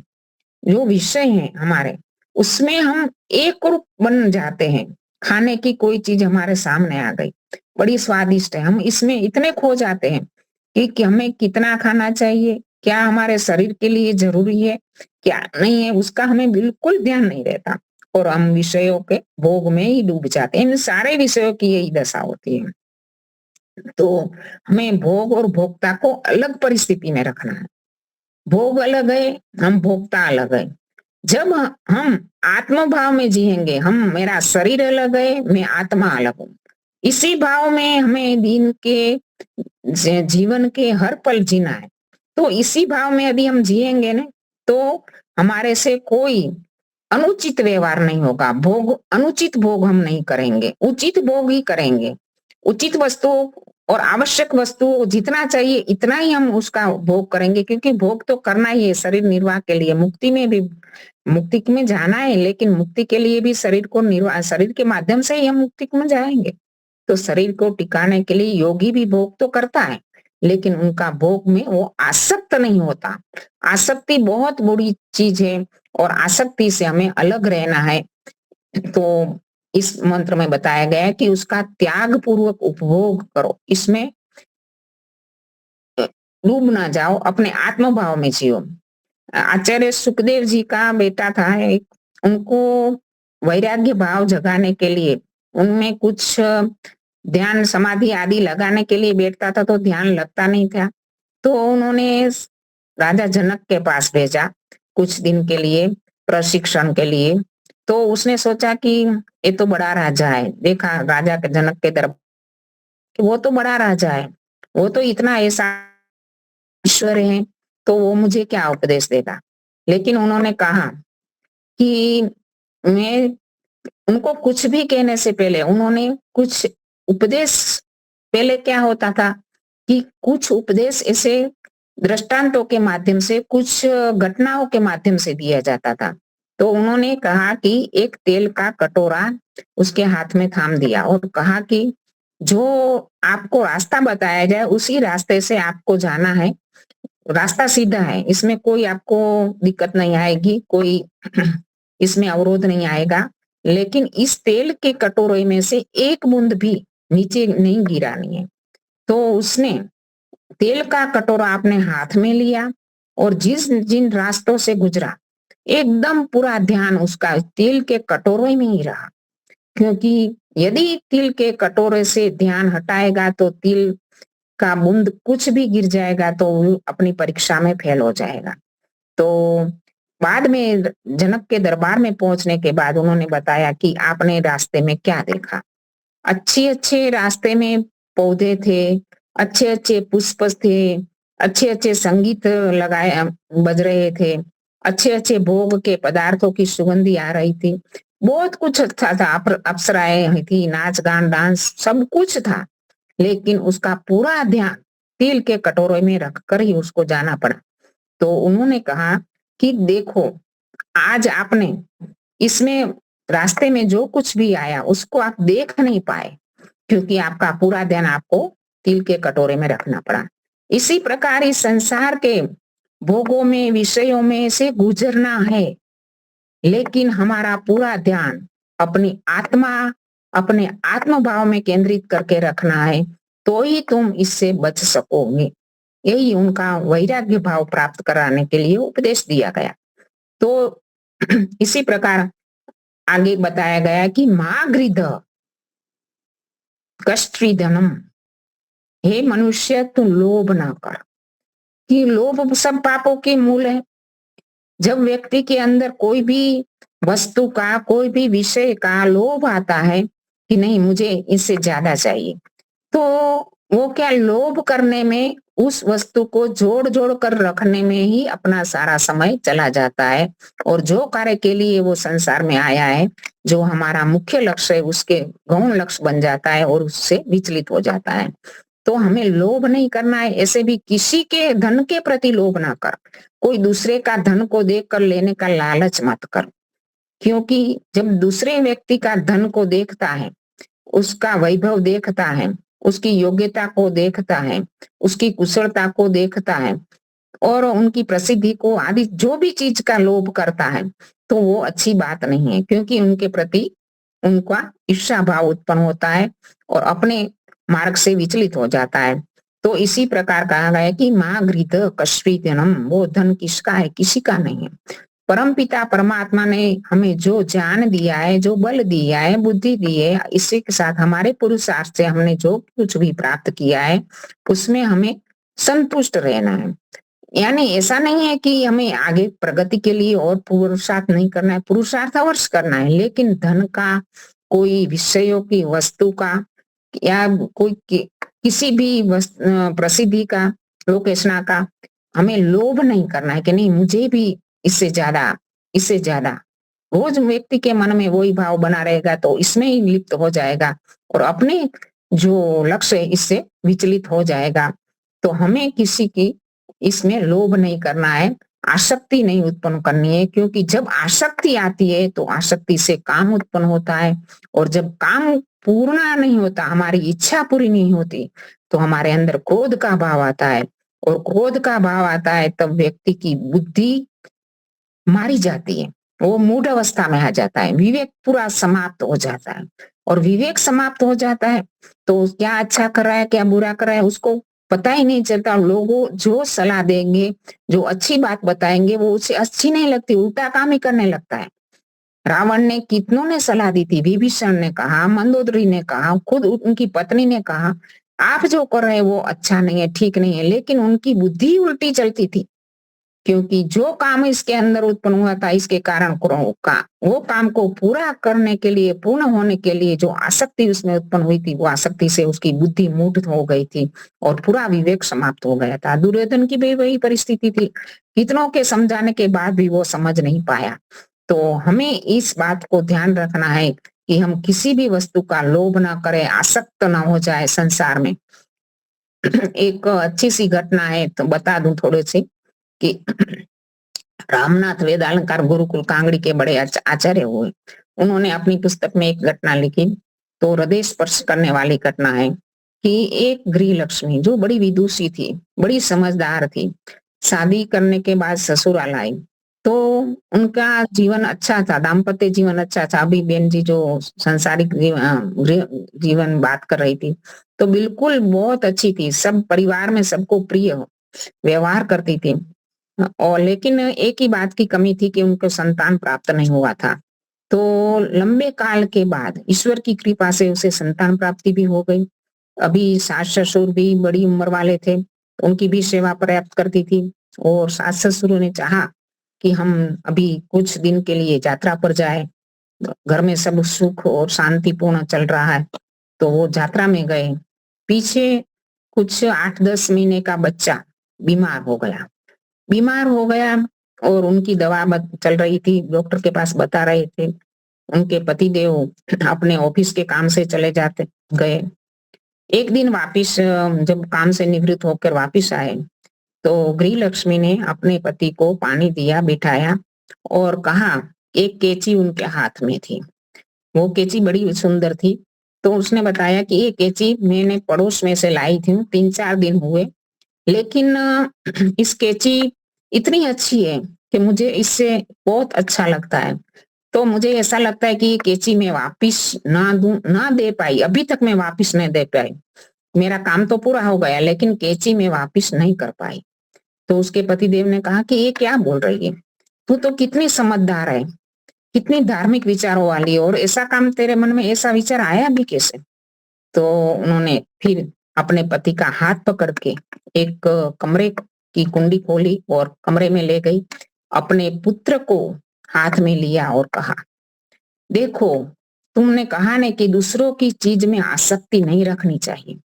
[SPEAKER 2] जो विषय है हमारे, उसमें हम एक रूप बन जाते हैं। खाने की कोई चीज हमारे सामने आ गई, बड़ी स्वादिष्ट है, हम इसमें इतने खो जाते हैं कि हमें कितना खाना चाहिए, क्या हमारे शरीर के लिए जरूरी है, क्या नहीं है, उसका हमें बिल्कुल ध्यान नहीं रहता और हम विषयों के भोग में ही डूब जाते हैं। इन सारे विषयों की यही दशा होती है। तो हमें भोग और भोक्ता को अलग परिस्थिति में रखना है। भोग अलग है, हम भोक्ता अलग है। जब हम आत्म भाव में जिएंगे, हम मेरा शरीर अलग है, मैं आत्मा अलग हूँ, इसी भाव में हमें दिन के जीवन के हर पल जीना है। तो इसी भाव में यदि हम जिएंगे ना, तो हमारे से कोई अनुचित व्यवहार नहीं होगा। अनुचित भोग हम नहीं करेंगे, उचित भोग ही करेंगे। उचित वस्तु और आवश्यक वस्तु जितना चाहिए इतना ही हम उसका भोग करेंगे, क्योंकि भोग तो करना ही है शरीर निर्वाह के लिए। मुक्ति में भी, मुक्ति में जाना है, लेकिन मुक्ति के लिए भी शरीर को निर्वाह, शरीर के माध्यम से ही हम मुक्ति में जाएंगे। तो शरीर को टिकाने के लिए योगी भी भोग तो करता है, लेकिन उनका भोग में वो आसक्त नहीं होता। आसक्ति बहुत बुरी चीज है और आसक्ति से हमें अलग रहना है। तो इस मंत्र में बताया गया है कि उसका त्याग पूर्वक उपभोग करो, इसमें डूब ना जाओ, अपने आत्म भाव में जियो। आचार्य सुखदेव जी का बेटा था एक, उनको वैराग्य भाव जगाने के लिए, उनमें कुछ ध्यान समाधि आदि लगाने के लिए बैठता था तो ध्यान लगता नहीं था। तो उन्होंने राजा जनक के पास भेजा कुछ दिन के लिए, प्रशिक्षण के लिए। तो उसने सोचा कि ये तो बड़ा राजा है, देखा राजा के जनक के दरबार, वो तो बड़ा राजा है, वो तो इतना ऐसा ईश्वर है, तो वो मुझे क्या उपदेश देगा। लेकिन उन्होंने कहा कि मैं, उनको कुछ भी कहने से पहले उन्होंने कुछ उपदेश, पहले क्या होता था कि कुछ उपदेश ऐसे दृष्टांतों के माध्यम से, कुछ घटनाओं के माध्यम से दिया जाता था। तो उन्होंने कहा कि एक तेल का कटोरा उसके हाथ में थाम दिया और कहा कि जो आपको रास्ता बताया जाए उसी रास्ते से आपको जाना है, रास्ता सीधा है, इसमें कोई आपको दिक्कत नहीं आएगी, कोई इसमें अवरोध नहीं आएगा, लेकिन इस तेल के कटोरे में से एक बूंद भी नीचे नहीं गिरानी है। तो उसने तेल का कटोरा अपने हाथ में लिया और जिन रास्तों से गुजरा एकदम पूरा ध्यान उसका तेल के कटोरे में ही रहा, क्योंकि यदि तिल के कटोरे से ध्यान हटाएगा तो तिल का बूंद कुछ भी गिर जाएगा तो वो अपनी परीक्षा में फेल हो जाएगा। तो बाद में जनक के दरबार में पहुंचने के बाद उन्होंने बताया कि आपने रास्ते में क्या देखा। अच्छे अच्छे रास्ते में पौधे थे, अच्छे अच्छे पुष्प थे, अच्छे अच्छे संगीत लगाए बज रहे थे, अच्छे अच्छे भोग के पदार्थों की सुगंधी आ रही थी, बहुत कुछ अच्छा था, अप्सराएं थी, नाच गान डांस सब कुछ था, लेकिन उसका पूरा ध्यान तिल के कटोरे में रखकर ही उसको जाना पड़ा। तो उन्होंने कहा कि देखो, आज आपने इसमें रास्ते में जो कुछ भी आया उसको आप देख नहीं पाए, क्योंकि आपका पूरा ध्यान आपको तिल के कटोरे में रखना पड़ा। इसी प्रकार इस संसार के भोगों में, विषयों में से गुजरना है, लेकिन हमारा पूरा ध्यान अपनी आत्मा, अपने आत्म भाव में केंद्रित करके रखना है, तो ही तुम इससे बच सकोगे। यही उनका वैराग्य भाव प्राप्त कराने के लिए उपदेश दिया गया। तो इसी प्रकार आगे बताया गया कि मागृध कष्टधनम, हे मनुष्य तू लोभ ना कर, कि लोभ सब पापों के मूल है। जब व्यक्ति के अंदर कोई भी वस्तु का, कोई भी विषय का लोभ आता है कि नहीं मुझे इससे ज्यादा चाहिए, तो वो क्या लोभ करने में, उस वस्तु को जोड़ जोड़ कर रखने में ही अपना सारा समय चला जाता है, और जो कार्य के लिए वो संसार में आया है, जो हमारा मुख्य लक्ष्य है, उसके गौण लक्ष्य बन जाता है और उससे विचलित हो जाता है। तो हमें लोभ नहीं करना है। ऐसे भी किसी के धन के प्रति लोभ ना कर, कोई दूसरे का धन को देखकर लेने का लालच मत कर, क्योंकि जब दूसरे व्यक्ति का धन को देखता है, उसका वैभव देखता है, उसकी योग्यता को देखता है, उसकी कुशलता को देखता है और उनकी प्रसिद्धि को आदि जो भी चीज का लोभ करता है, तो वो अच्छी बात नहीं है, क्योंकि उनके प्रति उनका ईर्ष्या भाव उत्पन्न होता है और अपने मार्ग से विचलित हो जाता है। तो इसी प्रकार कहा गया कि माँ घृत कश्मी धनम, वो धन किसका है? किसी का नहीं है। परम पिता परमात्मा ने हमें जो ज्ञान दिया है, जो बल दिया है, बुद्धि दी है, इसी के साथ हमारे पुरुषार्थ से हमने जो कुछ भी प्राप्त किया है उसमें हमें संतुष्ट रहना है। यानी ऐसा नहीं है कि हमें आगे प्रगति के लिए और पुरुषार्थ नहीं करना है, पुरुषार्थ अवश्य करना है, लेकिन धन का, कोई विषयों की वस्तु का, या कोई किसी भी प्रसिद्धि का, लोकेशना का हमें लोभ नहीं करना है कि नहीं मुझे भी इससे ज्यादा। रोज व्यक्ति के मन में वही भाव बना रहेगा तो इसमें ही लिप्त हो जाएगा और अपने जो लक्ष्य है इससे विचलित हो जाएगा। तो हमें किसी की इसमें लोभ नहीं करना है, आसक्ति नहीं उत्पन्न करनी है, क्योंकि जब आसक्ति आती है तो आसक्ति से काम उत्पन्न होता है, और जब काम पूर्ण नहीं होता, हमारी इच्छा पूरी नहीं होती, तो हमारे अंदर क्रोध का भाव आता है, और क्रोध का भाव आता है तब व्यक्ति की बुद्धि मारी जाती है, वो मूढ़ अवस्था में आ जाता है, विवेक पूरा समाप्त हो जाता है। और विवेक समाप्त हो जाता है तो क्या अच्छा कर रहा है क्या बुरा कर रहा है उसको पता ही नहीं चलता। लोगों जो सलाह देंगे, जो अच्छी बात बताएंगे, वो उसे अच्छी नहीं लगती, उल्टा काम ही करने लगता है। रावण ने कितनों ने सलाह दी थी, विभीषण ने कहा, मंदोदरी ने कहा, खुद उनकी पत्नी ने कहा आप जो कर रहे हैं वो अच्छा नहीं है, ठीक नहीं है, लेकिन उनकी बुद्धि उल्टी चलती थी, क्योंकि जो काम इसके अंदर उत्पन्न हुआ था इसके कारण वो काम को पूरा करने के लिए, पूर्ण होने के लिए जो आसक्ति उसमें उत्पन्न हुई थी, वो आसक्ति से उसकी बुद्धि मूढ़ हो गई थी और पूरा विवेक समाप्त हो गया था। दुर्योधन की भी वही परिस्थिति थी, कितनों के समझाने के बाद भी वो समझ नहीं पाया। तो हमें इस बात को ध्यान रखना है कि हम किसी भी वस्तु का लोभ ना करें, आसक्त ना हो जाए संसार में। एक अच्छी सी घटना है तो बता दूं थोड़े से कि रामनाथ वेदालंकार गुरुकुल कांगड़ी के बड़े आचार्य हुए, उन्होंने अपनी पुस्तक में एक घटना लिखी, तो हृदय स्पर्श करने वाली घटना है कि एक गृह लक्ष्मी जो बड़ी विदुषी थी, बड़ी समझदार थी, शादी करने के बाद ससुराल आई तो उनका जीवन अच्छा था, दाम्पत्य जीवन अच्छा था। अभी बहन जी जो सांसारिक जीवन बात कर रही थी, तो बिल्कुल बहुत अच्छी थी, सब परिवार में सबको प्रिय व्यवहार करती थी। और लेकिन एक ही बात की कमी थी कि उनको संतान प्राप्त नहीं हुआ था। तो लंबे काल के बाद ईश्वर की कृपा से उसे संतान प्राप्ति भी हो गई। अभी सास ससुर भी बड़ी उम्र वाले थे, उनकी भी सेवा पर्याप्त करती थी। और सास ससुर ने चाहा कि हम अभी कुछ दिन के लिए यात्रा पर जाए, घर में सब सुख और शांतिपूर्ण चल रहा है, तो वो यात्रा में गए। पीछे कुछ 8-10 महीने का बच्चा बीमार हो गया। बीमार हो गया और उनकी दवा चल रही थी, डॉक्टर के पास बता रहे थे। उनके पतिदेव अपने ऑफिस के काम से चले जाते गए। एक दिन वापिस जब काम से निवृत्त होकर वापिस आए, तो गृह लक्ष्मी ने अपने पति को पानी दिया, बिठाया और कहा, एक कैंची उनके हाथ में थी। वो कैंची बड़ी सुंदर थी। तो उसने बताया कि ये कैंची मैंने पड़ोस में से लाई थी, 3-4 दिन हुए, लेकिन इस कैंची इतनी अच्छी है कि मुझे इससे बहुत अच्छा लगता है। तो मुझे ऐसा लगता है कि ये कैंची मैं वापिस ना दे पाई, अभी तक मैं वापिस नहीं दे पाई। मेरा काम तो पूरा हो गया, लेकिन कैंची मैं वापिस नहीं कर पाई। तो उसके पतिदेव ने कहा कि ये क्या बोल रही है? तू तो कितनी समझदार है, कितनी धार्मिक विचारों वाली है, और ऐसा काम तेरे मन में ऐसा विचार आया भी कैसे? तो उन्होंने फिर अपने पति का हाथ पकड़ के एक कमरे की कुंडी खोली और कमरे में ले गई, अपने पुत्र को हाथ में लिया और कहा, देखो, तुमने कहा ना कि दूसरों की चीज में आसक्ति नहीं रखनी चाहिए।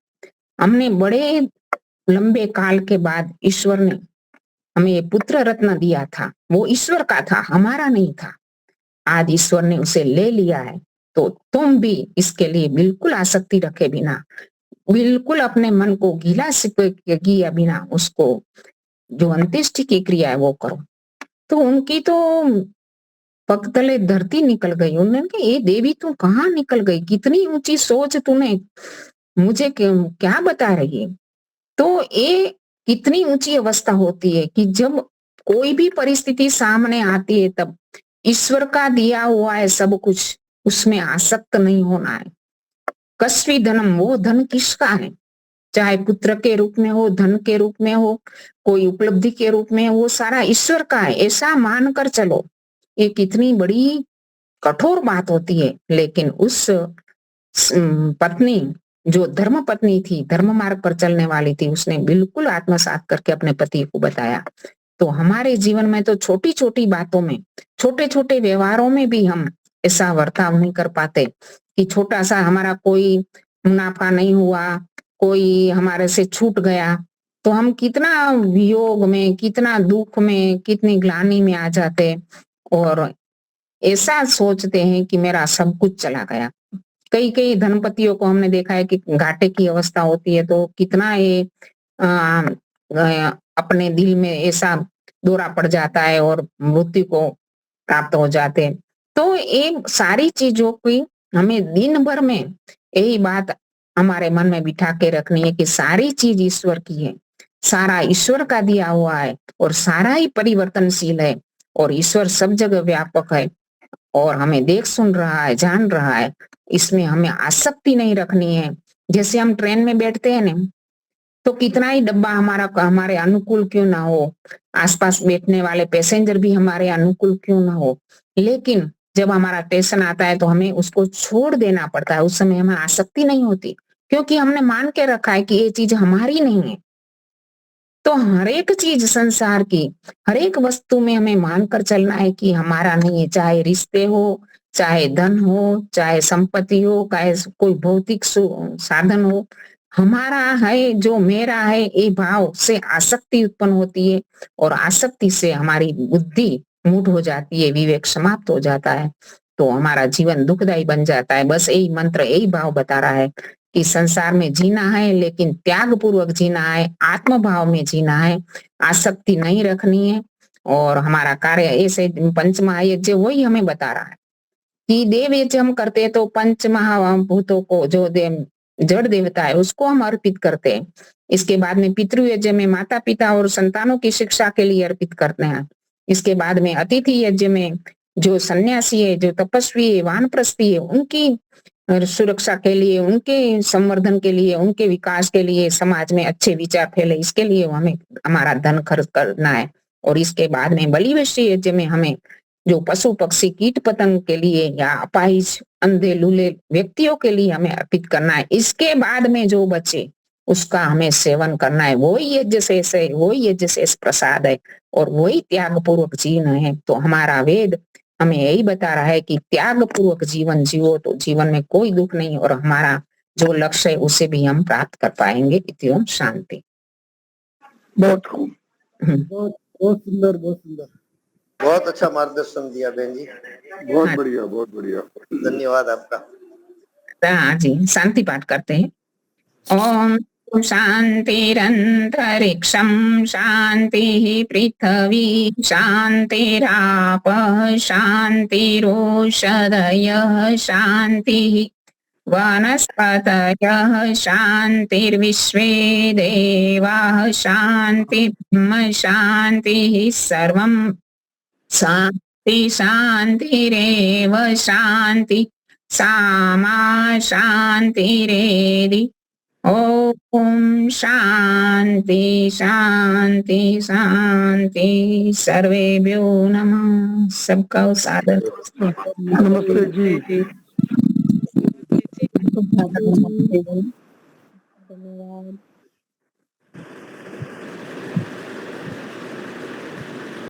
[SPEAKER 2] हमने बड़े लंबे काल के बाद ईश्वर ने हमें ये पुत्र रत्न दिया था, वो ईश्वर का था, हमारा नहीं था। आज ईश्वर ने उसे ले लिया है, तो तुम भी इसके लिए बिल्कुल आसक्ति रखे बिना, बिल्कुल अपने मन को गीला किए बिना उसको जो अंत्येष्टि की क्रिया है वो करो। तो उनकी तो पग तले धरती निकल गई। उन्होंने कहा, ये देवी तू कहाँ निकल गई, कितनी ऊंची सोच तूने मुझे क्या बता रही है? तो ये कितनी ऊंची अवस्था होती है कि जब कोई भी परिस्थिति सामने आती है, तब ईश्वर का दिया हुआ है सब कुछ, उसमें आसक्त नहीं होना है। कस्वी धनम, वो धन किसका है? चाहे पुत्र के रूप में हो, धन के रूप में हो, कोई उपलब्धि के रूप में हो, वो सारा ईश्वर का है, ऐसा मानकर चलो। ये कितनी बड़ी कठोर बात होती है, लेकिन उस पत्नी जो धर्म पत्नी थी, धर्म मार्ग पर चलने वाली थी, उसने बिल्कुल आत्मसात करके अपने पति को बताया। तो हमारे जीवन में तो छोटी छोटी बातों में, छोटे छोटे व्यवहारों में भी हम ऐसा बर्ताव नहीं कर पाते कि छोटा सा हमारा कोई मुनाफा नहीं हुआ, कोई हमारे से छूट गया, तो हम कितना वियोग में, कितना दुख में, कितनी ग्लानि में आ जाते और ऐसा सोचते हैं कि मेरा सब कुछ चला गया। कई कई धनपतियों को हमने देखा है कि घाटे की अवस्था होती है, तो कितना ये अपने दिल में ऐसा दौरा पड़ जाता है और मृत्यु को प्राप्त हो जाते हैं। तो ये सारी चीजों की हमें दिन भर में यही बात हमारे मन में बिठा के रखनी है कि सारी चीज ईश्वर की है, सारा ईश्वर का दिया हुआ है और सारा ही परिवर्तनशील है, और ईश्वर सब जगह व्यापक है और हमें देख सुन रहा है, जान रहा है। इसमें हमें आसक्ति नहीं रखनी है। जैसे हम ट्रेन में बैठते हैं ना, तो कितना ही डब्बा हमारे अनुकूल क्यों ना हो, आसपास बैठने वाले पैसेंजर भी हमारे अनुकूल क्यों ना हो, लेकिन जब हमारा स्टेशन आता है तो हमें उसको छोड़ देना पड़ता है। उस समय हमें आसक्ति नहीं होती, क्योंकि हमने मान के रखा है कि ये चीज हमारी नहीं है। तो हर एक चीज संसार की, हर एक वस्तु में हमें मानकर चलना है कि हमारा नहीं है, चाहे रिश्ते हो, चाहे धन हो, चाहे संपत्ति हो, चाहे कोई भौतिक साधन हो, हमारा है, जो मेरा है, ये भाव से आसक्ति उत्पन्न होती है और आसक्ति से हमारी बुद्धि मूढ़ हो जाती है, विवेक समाप्त हो जाता है, तो हमारा जीवन दुखदायी बन जाता है। बस यही मंत्र, यही भाव बता रहा है कि संसार में जीना है, लेकिन त्याग पूर्वक जीना है, आत्म भाव में जीना है, आसक्ति नहीं रखनी है। और हमारा कार्य ऐसे पंच महायज्ञ वही हमें बता रहा है कि देव यज्ञ हम करते हैं तो पंच महाभूतों को, जो जड़ देवता है, उसको हम अर्पित करते हैं। इसके बाद में पितृ यज्ञ में माता पिता और संतानों की शिक्षा के लिए अर्पित करते हैं। इसके बाद में अतिथि यज्ञ में जो सन्यासी है, जो तपस्वी है, वानप्रस्थी है, उनकी सुरक्षा के लिए, उनके संवर्धन के लिए, उनके विकास के लिए, समाज में अच्छे विचार फैले, इसके लिए हमें हमारा धन खर्च करना है। और इसके बाद में बलिवेशी यज्ञ में हमें जो पशु पक्षी कीट पतंग के लिए या अपाहिज अंधे लूले व्यक्तियों के लिए हमें अर्पित करना है। इसके बाद में जो बचे उसका हमें सेवन करना है। वही यज्ञ शेष है, वही यज्ञ शेष प्रसाद है और वही त्याग पूर्वक जीवन है। तो हमारा वेद हमें यही बता रहा है कि त्याग पूर्वक जीवन जियो तो जीवन में कोई दुख नहीं और हमारा जो लक्ष्य है उसे भी हम प्राप्त कर पाएंगे। इति ओम शांति।
[SPEAKER 5] बहुत खूब,
[SPEAKER 2] हम्म।
[SPEAKER 5] बहुत सुंदर, बहुत सुंदर,
[SPEAKER 6] बहुत अच्छा मार्गदर्शन दिया बहन जी,
[SPEAKER 5] बहुत बढ़िया, बहुत बढ़िया।
[SPEAKER 6] धन्यवाद आपका।
[SPEAKER 2] हाँ जी, शांति पाठ करते हैं। ओम शांतिरंतरिक्षं शांतिः पृथ्वी शांतिराप शांतिरोषधयः शांतिः वनस्पतयः शांतिर्विश्वे देवाः शांतिर्ब्रह्म शांतिः सर्वं शांति शांतिरेव शांति सामा शांतिरेधि। ओम शांति शांति शांति। सर्वेभ्यो नमः। सबका सादर
[SPEAKER 5] नमस्ते जी।
[SPEAKER 4] धन्यवाद।